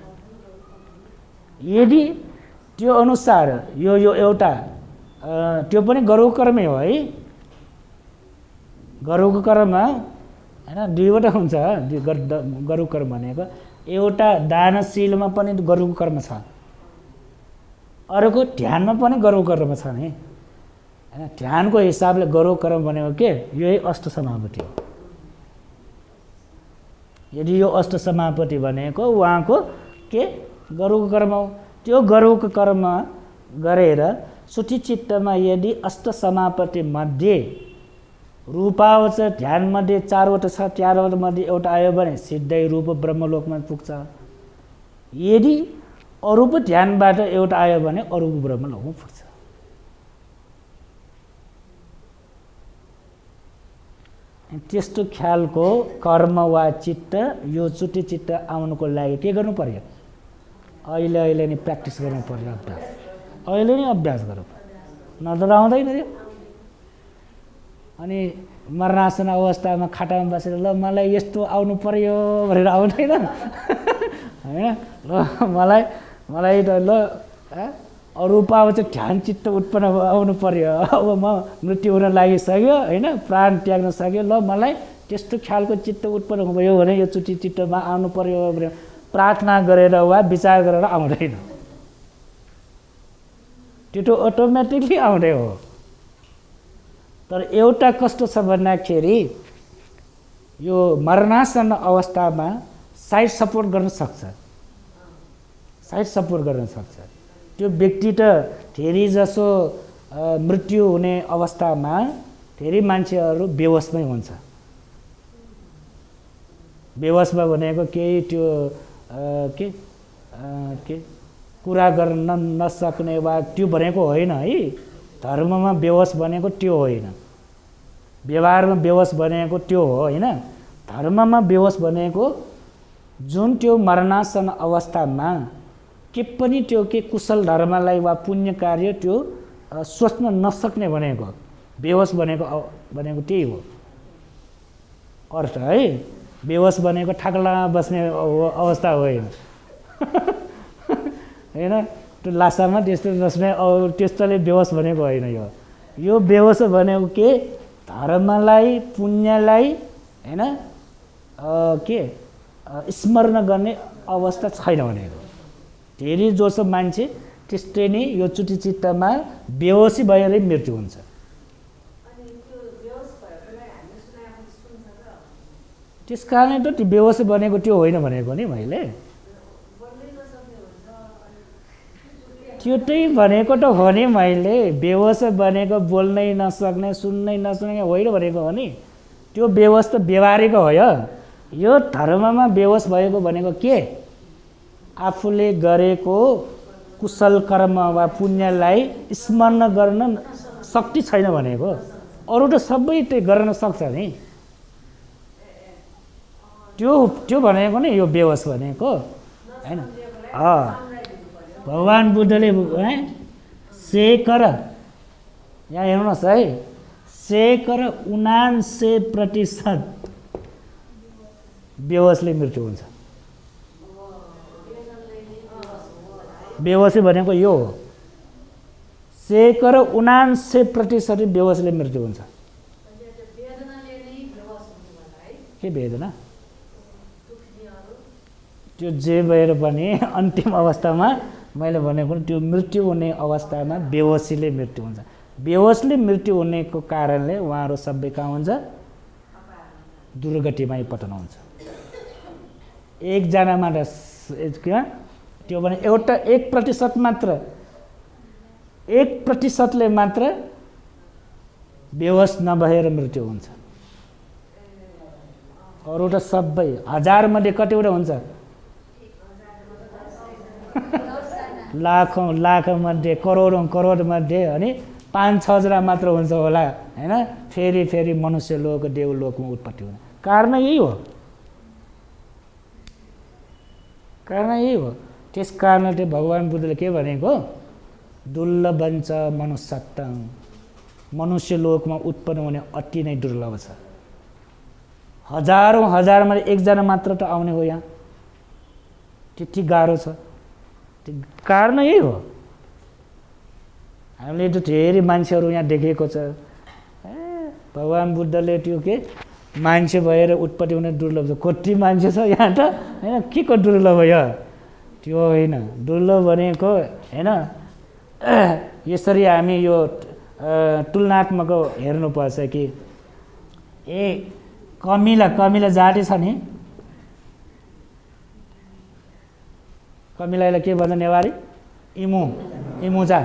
यदि त्यो अनुसार यो एउटा त्यो पनि गरुको कर्मै हो है गरुको कर्म हैन दुईवटा हुन्छ गरुको कर्म भनेको एउटा दानशीलमा पनि गरुको कर्म छ अर्को ध्यानमा पनि गरुको कर्म छ नि हैन ध्यानको हिसाबले गरुको कर्म भनेको के यही अष्ट समापति हो यदि यो अष्ट समापति भनेको उहाँको के गरुको कर्म हो त्यो गरुको कर्म गरेर सुठी चित्तमा यदि अष्ट समापति मध्ये रूपावचर ध्यान मध्ये 4वटा छ 4वटा मध्ये एउटा आयो भने सिधै रूप ब्रह्मलोकमा पुग्छ यदि अरूप ध्यानबाट एउटा आयो भने अरूप ब्रह्मलोकमा पुग्छ त्यस्तो ख्यालको कर्म वा चित्त यो चुटी चित्त आउनको लागि के गर्नु पर्यो अहिले नै प्र्याक्टिस गर्नु पर्यो अभ्यास अहिले नै अभ्यास गर्नु पर्यो नत्र आउँदैन रे अनि मरणासन अवस्थामा खाटामा बसेर ल मलाई यस्तो आउनु पर्यो भनेर आउँदैन हैन ल मलाई त ल अरूपावचर ध्यान चित्त उत्पन्न आउनु पर्यो अब म मृत्यु हुन लागिसक्यो हैन प्राण त्याग्न सक्यो ल मलाई त्यस्तो ख्यालको चित्त उत्पन्न भयो भने यो चुटी चित्तमा आउनु पर्यो भने प्रार्थना गरेर वा विचार गरेर आउँदैन त्यो त अटोमेटिकली आउँदै हो तर एउटा कस्तो छ भन्दाखेरि यो मरणासन अवस्थामा साइड सपोर्ट गर्न सक्छ त्यो व्यक्ति त धेरै जसो मृत्यु हुने अवस्थामा धेरै मान्छेहरू बेहोसमै हुन्छ बेहोसमा भनेको केही त्यो के कुरा गर्न नसक्ने वा त्यो भनेको होइन है धर्ममा बेहोस भनेको त्यो होइन व्यवहारमा बेहोस भनेको त्यो हो होइन धर्ममा बेहोस भनेको जुन त्यो मरणासन अवस्थामा के पनि त्यो के कुशल धर्मलाई वा पुण्य कार्य त्यो सोच्न नसक्ने भनेको बेहोस भनेको त्यही हो अर्थ है बेहोस भनेको ठाकला बस्ने अवस्था होइन हैन त्यो लासामा त्यस्तो बस्ने त्यस्तोले बेहोस भनेको होइन यो बेहोस भनेको के धर्मलाई पुण्यलाई हैन के स्मरण गर्ने अवस्था छैन भनेको धेरै जसो मान्छे त्यस्तै नै यो चुटी चित्तमा बेहोसी भएरै मृत्यु हुन्छ त्यस कारणले त त्यो बेहोसी बनेको त्यो होइन भनेको नि मैले त्यो चाहिँ भनेको त हो नि मैले बेहोस बनेको बोल्नै नसक्ने सुन्नै नसक्ने होइन भनेको हो नि त्यो बेहोस त व्यवहारिक हो यो धर्ममा बेहोस भएको भनेको के आफूले गरेको कुशल कर्म वा पुण्यलाई स्मरण गर्न शक्ति छैन भनेको अरू त सबै त्यो गर्न सक्छ नि त्यो भनेको नि यो बेहोस भनेको हैन भगवान् बुद्धले शेखर यहाँ हेर्नुहोस् है, शेखर 79% बेहोसले मृत्यु हुन्छ। बेहोसी भनेको यो हो, शेखर 79% बेहोसले मृत्यु हुन्छ। के वेदना त्यो जे भएर पनि अन्तिम अवस्थामा मैले भनेको त्यो मृत्यु हुने अवस्थामा बेहोसीले मृत्यु हुन्छ। बेहोसले मृत्यु हुनेको कारणले उहाँहरू सबै कहाँ हुन्छ? दुर्गतिमै पतन हुन्छ। एकजना मात्र त्यो भने एउटा 1% मात्र, 1%ले मात्र बेहोस नभएर मृत्यु हुन्छ। अरू त सबै 1000 मध्ये कतिवटा हुन्छ? लाखौं मध्ये, करोड मध्ये अनि 5-6 जना मात्र हुन्छ होला हैन। फेरि मनुष्य लोक देवलोकमा उत्पत्ति हुने कारण यही हो, कारण यही हो। त्यस कारणले भगवान् बुद्धले के भनेको? दुर्लभञ्च मनुष्यत्वं, मनुष्य लोकमा उत्पन्न हुने अति नै दुर्लभ छ। हजारमा एकजना मात्र त आउने हो यहाँ, त्यति गाह्रो छ। त्यो कारण यही हो। हामीले त धेरै मान्छेहरू यहाँ देखेको छ। भगवान् बुद्धले त्यो के मान्छे भएर उत्पत्ति हुने दुर्लभ छ। कति मान्छे छ यहाँ त हैन, के को दुर्लभ हो यो? त्यो होइन, दुर्लभ भनेको हैन। यसरी हामी यो तुलनात्मक हेर्नुपर्छ कि कमिला जाति छ नि, कमिलालाई के भन्छ नेवारी? इमुजा।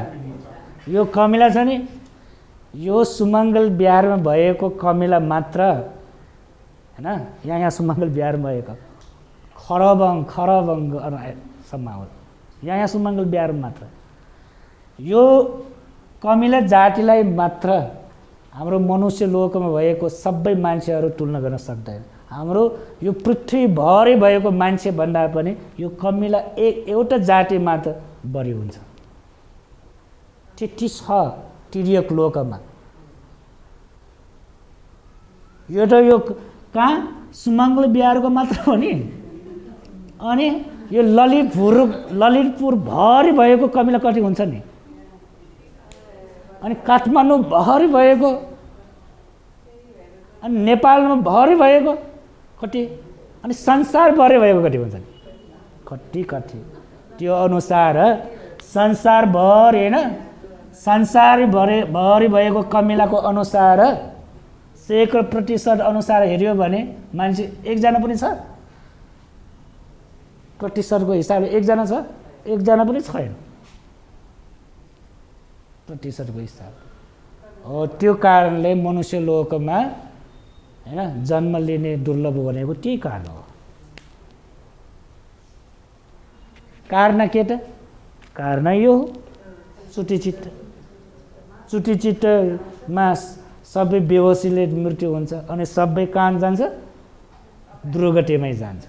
यो कमिला छ नि, यो सुमङ्गल बिहारमा भएको कमिला मात्र हैन। यहाँ सुमङ्गल बिहारमा भएको खरबङसम्म हो, यहाँ सुमङ्गल बिहारमा मात्र। यो कमिला जातिलाई मात्र हाम्रो मनुष्य लोकमा भएको सबै मान्छेहरू तुलना गर्न सक्दैन। हाम्रो यो पृथ्वीभरि भएको मान्छे भन्दा पनि यो कमिला एउटा जाति मात्र बढी हुन्छ। त्यति छ तिर्यक लोकमा। यो त यो कहाँ? सुमङ्गल बिहारको मात्र हो नि। अनि यो ललितपुर भरि भएको कमिला कति हुन्छ नि? अनि काठमाडौँ भरि भएको, अनि नेपालमा भरि भएको कति, अनि संसारभरि भएको कति हुन्छ नि? कति त्यो अनुसार संसारभरि हैन, संसारभरि भएको कमिलाको अनुसार 100% अनुसार हेऱ्यो भने मान्छे एकजना पनि छ? प्रतिशतको हिसाबले एकजना छ? एकजना पनि छैन प्रतिशतको हिसाब हो। त्यो कारणले मनुष्य लोकमा हैन जन्म लिने दुर्लभ भनेको त्यही कारण हो। कारण के त? कारण यो हो, चुटीचित्तमा सबै बेहोसीले मृत्यु हुन्छ। अनि सबै कहाँ जान्छ? दुर्गतिमै जान्छ।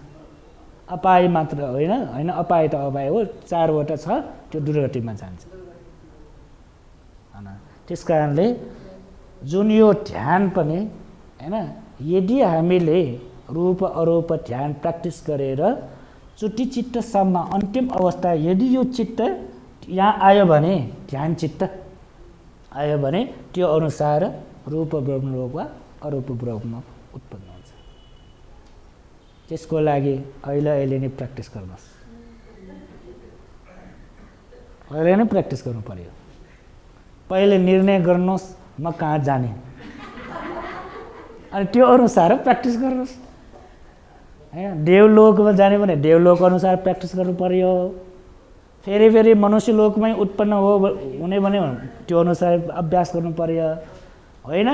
अपाय मात्र होइन, अपाय त अपाय हो, 4वटा छ, त्यो दुर्गतिमा जान्छ। त्यस कारणले जुन यो ध्यान पनि हैन, यदि हामीले रूप अरूप ध्यान प्र्याक्टिस गरेर चुटी चित्तसम्म अन्तिम अवस्था यदि यो चित्त यहाँ आयो भने, ध्यान चित्त आयो भने त्यो अनुसार रूप ब्रह्मलोक वा अरूप ब्रह्म उत्पन्न हुन्छ। त्यसको लागि अहिले नै प्र्याक्टिस गर्नुहोस्, अहिले नै प्र्याक्टिस गर्नु पर्यो। पहिले निर्णय गर्नुहोस् म कहाँ जाने, अनि त्यो अनुसार प्र्याक्टिस गर्नुहोस्। हैन देवलोकमा जाने भने देवलोक अनुसार प्र्याक्टिस गर्नु पर्यो। फेरि मनुष्य लोकमै उत्पन्न हुने भने त्यो अनुसार अभ्यास गर्नु पर्यो। होइन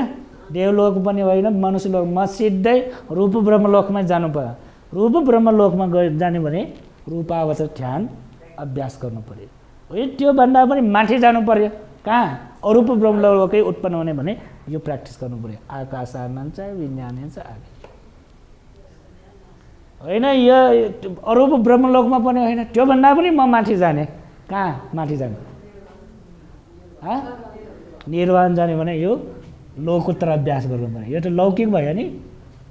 देवलोक पनि होइन, मनुष्य लोक, म सिधै रूप ब्रह्मलोकमै जानु पर्यो। रूप ब्रह्मलोकमा जाने भने रूपावचर ध्यान अभ्यास गर्नु पर्यो। होइन त्यो भन्दा पनि माथि जानु पर्यो। कहाँ? अरूप ब्रह्मलोकै उत्पन्न हुने भने यो प्र्याक्टिस गर्नु पर्यो। आकाशानञ्च विज्ञानञ्च आदि। होइन यो अरूप ब्रह्मलोकमा पनि होइन, त्योभन्दा पनि म माथि जाने, कहाँ माथि जाने? निर्वाण जाने भने यो लोकोत्तर अभ्यास गर्नु पर्यो। यो त लौकिक भयो नि,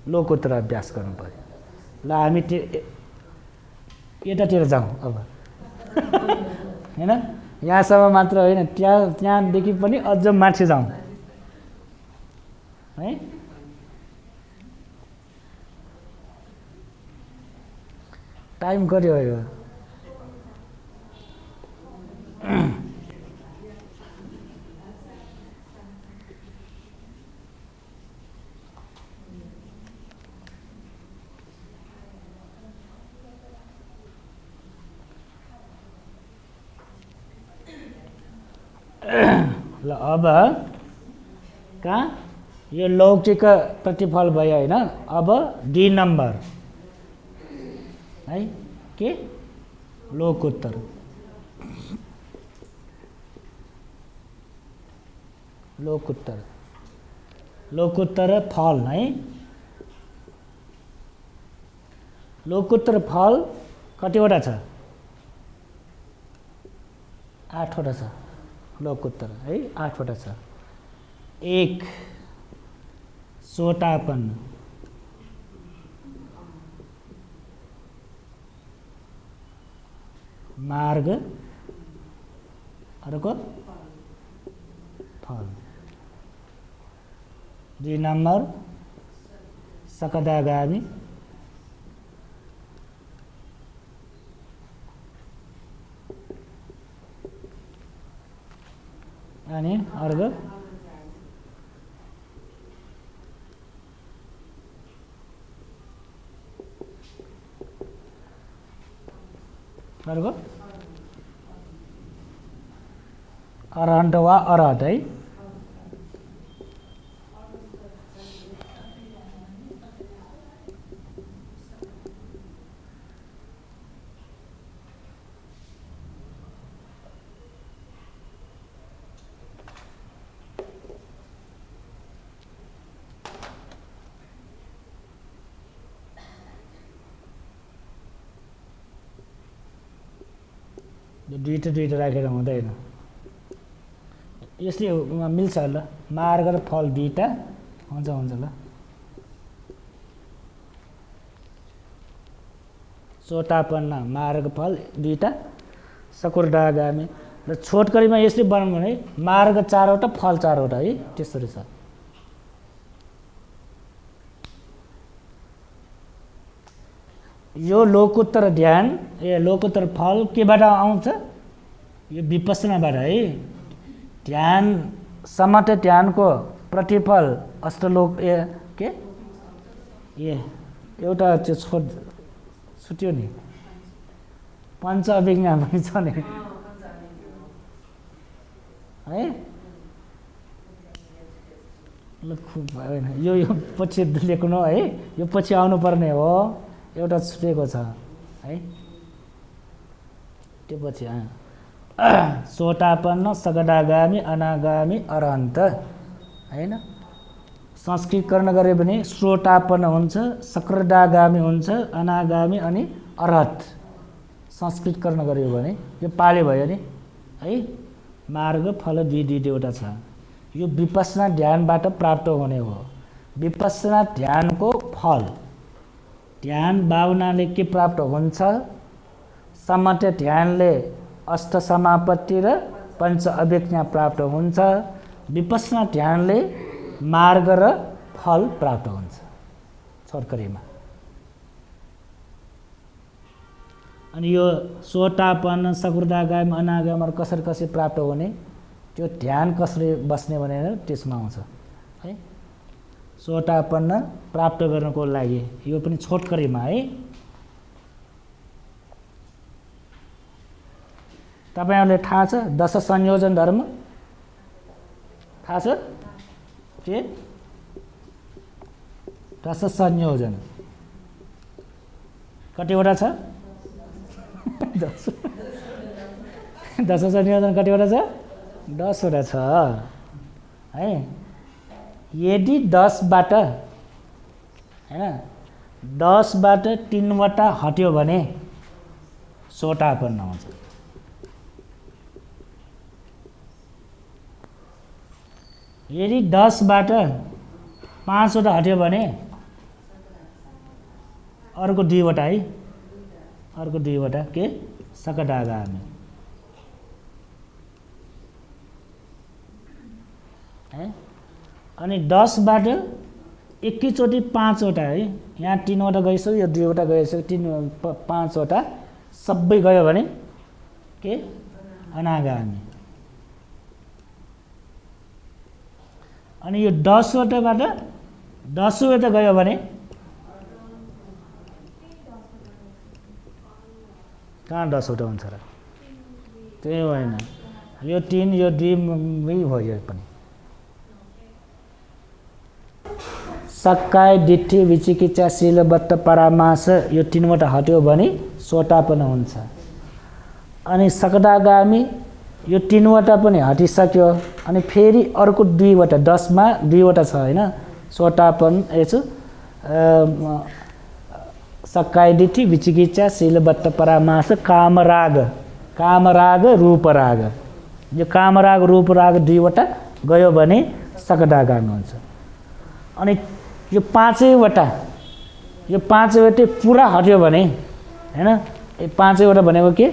लोकोत्तर अभ्यास गर्नु पर्यो। ल हामी यतातिर जाउँ अब हैन, यहाँसम्म मात्र होइन, त्यहाँदेखि पनि अझ माथि जाउँ है। टाइम कति भयो? ल अब कहाँ यो लौकिक प्रतिफल भयो होइन। अब डी नम्बर है के लोकोत्तर। लोकोत्तर फल है। लोकोत्तर फल कतिवटा छ? 8 वटा छ लोकोत्तर है, 8 वटा छ। 1 सोटापन्न, मार्ग, अर्को फल। 2 नम्बर सकदागामी, अनि अर्को अरहन्त वा अरहत है। दुईटा राखेर हुँदैन, यसले मिल्छ ल। मार्ग र फल दुईटा हुन्छ ल। सोटापन्न मार्ग फल दुईटा सकुर्डागामी र छोटकरीमा यसले बनाउनु भने मार्ग 4 वटा फल 4 वटा है, त्यसरी छ। यो लोकोत्तर ध्यान, लोकोत्तर फल केबाट आउँछ? यो विपस्सनाबाट है। ध्यान समत ध्यानको प्रतिफल अष्टलोक के एउटा त्यो छुट्यो नि, पञ्च अभिज्ञा पनि छ नि है। ल खुब भयो होइन, यो पछि लेख्नु है, यो पछि आउनु पर्ने हो। एउटा छुटेको छ है, त्यो पछि सोटापन्न सगडागामी अनागामी अरहन्त होइन। संस्कृतकरण गऱ्यो भने सोटापन्न हुन्छ, सक्रडागामी हुन्छ, अनागामी अनि अरहत। संस्कृतकरण गऱ्यो भने यो पाले भयो नि है। मार्ग फल दुईवटा छ। यो विपस्सना ध्यानबाट प्राप्त हुने हो। विपस्सना ध्यानको फल ध्यान भावनाले के प्राप्त हुन्छ? समत ध्यानले अष्ट समापत्ति र पञ्च अभिज्ञा प्राप्त हुन्छ। विपस्सना ध्यानले मार्ग र फल प्राप्त हुन्छ छोटकरीमा। अनि यो सोटापन्न सकुर्दागामी अनागामी कसरी प्राप्त हुने, त्यो ध्यान कसरी बस्ने भनेर त्यसमा आउँछ है। सोटापन्न प्राप्त गर्नको लागि यो पनि छोटकरीमा है। तपाईहरुले थाहा छ 10 संयोजन धर्म थाहा छ के? 10 संयोजन कतिवटा छ? 10 संयोजन कतिवटा छ? 10 वटा छ है। यदि 10 बाट हैन 10 बाट 3 वटा हट्यो भने सोटापन्न हुन्छ। यदि 10 बाट 5 वटा हट्यो भने अर्को 2 वटा है, अर्को 2 वटा के सकटागामी है। अनि 10 बाट एकैचोटि 5 वटा है, यहाँ 3 वटा गइसक्यो, यो 2 वटा गइसक्यो, 3 5 वटा सबै गयो भने के अनागामी। अनि यो 10 वटाबाट 10 वटा गयो भने कहाँ 10 वटा हुन्छ र? त्यही होइन, यो 3 यो 2 भयो पनि। सक्काय दिट्ठी विचिकित्सा शीलबद्ध परामास यो 3 वटा हट्यो भने सोटापन हुन्छ। अनि सकटागामी यो 3 वटा पनि हटिसक्यो, अनि फेरि अर्को 2 वटा 10 मा 2 वटा छ हैन, सोटापन यसो सक्काय दिट्ठी विचिकित्सा शीलबद्ध परामास कामराग, कामराग रूपराग, यो कामराग रूपराग 2 वटा गयो भने सकटागामी हुन्छ। अनि यो 5 वटा पुरा हट्यो भने हैन, यो 5 वटा भनेको के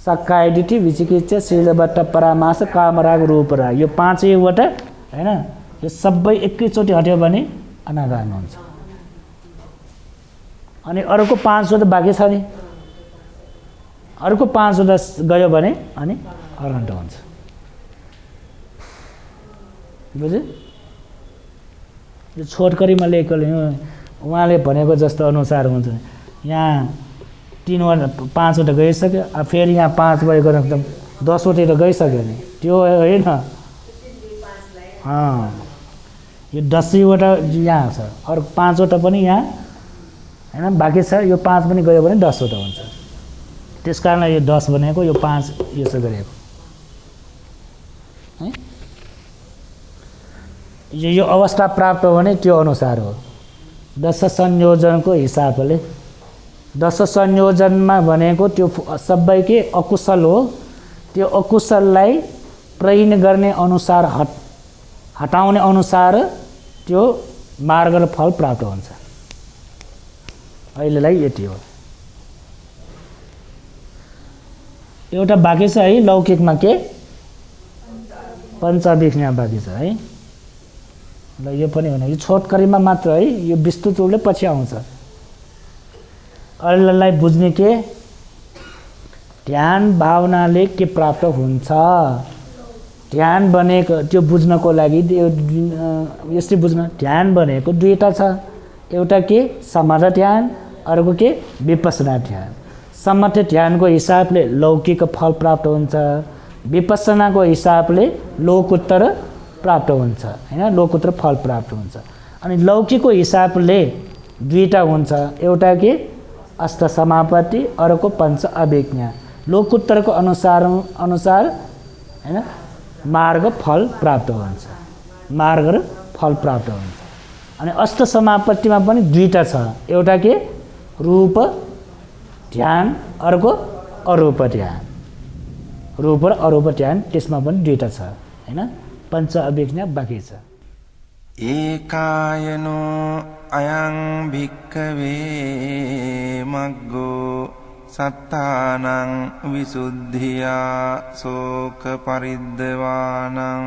सक्काय दिट्ठी विचिकित्सा शीलबद्ध परामास कामराग रूपराग, यो 5 वटा हैन, यो सबै एकैचोटि हट्यो भने अनागामी हुन्छ। अनि अर्को 5 वटा बाँकी छ नि, अर्को 5 वटा गयो भने अनि अरहन्त हुन्छ। बुझ्यो? यो छोटकरीमा लेखेकोले उहाँले भनेको जस्तो अनुसार हुन्छ। यहाँ 3 वटा 5 वटा गइसक्यो, फेरि यहाँ 5 भएको एकदम 10 वटा त गइसक्यो नि, त्यो होइन। यो 10 वटा यहाँ छ, अरू 5 वटा पनि यहाँ हैन बाँकी छ, यो 5 पनि गयो भने 10 वटा हुन्छ। त्यस कारणले यो 10 भनेको, यो 5 यसो गरेको है। यो अवस्था प्राप्त हो भने त्यो अनुसार हो। दश संयोजनको हिसाबले, दश संयोजनमा भनेको त्यो सबै के अकुशल हो, त्यो अकुशललाई प्रहीन गर्ने अनुसार हटाउने अनुसार त्यो मार्ग र फल प्राप्त हुन्छ। अहिलेलाई यति हो। एउटा बाँकी छ है लौकिकमा, के पञ्चविज्ञा बाँकी छ है। ल यो पनि होइन, यो छोटकरीमा मात्र है, यो विस्तृत रूपले पछि आउँछ। अहिलेलाई बुझ्ने के ध्यान भावनाले के प्राप्त हुन्छ, ध्यान भनेको त्यो बुझ्नको लागि यसरी बुझ्न। ध्यान भनेको 2टा छ, एउटा के समथ ध्यान, अर्को के विपස්සना ध्यान। समथ ध्यानको हिसाबले लौकिक फल प्राप्त हुन्छ, विपස්සनाको हिसाबले लोकोत्तर प्राप्त हुन्छ हैन, लोकोत्तर फल प्राप्त हुन्छ। अनि लौकिकको हिसाबले 2टा हुन्छ, एउटा के अष्ट समापत्ति, अर्को पञ्च अभिज्ञा। लोकोत्तरको अनुसार हैन मार्ग फल प्राप्त हुन्छ, मार्ग र फल प्राप्त हुन्छ। अनि अष्ट समापत्तिमा पनि 2टा छ, एउटा के रूप ध्यान, अर्को अरूप ध्यान। रूप र अरूप ध्यान त्यसमा पनि 2टा छ हैन। पञ्च अभिज्ञा बाँकी छ। एकायनो अयं भिक्खवे मग्गो सत्तानं विशुद्धिया शोक परिद्दवानं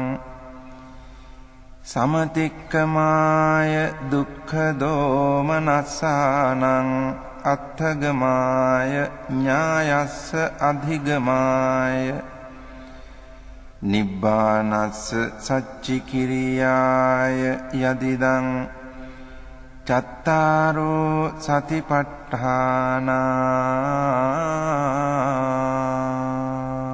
समतिक्कमाय दुःख दोमनस्सानं अत्थगमाय न्यायस्स अधिगमाय निब्बानस्स सच्चिकिरियाय यदिदं चत्तारो सतिपट्ठाना।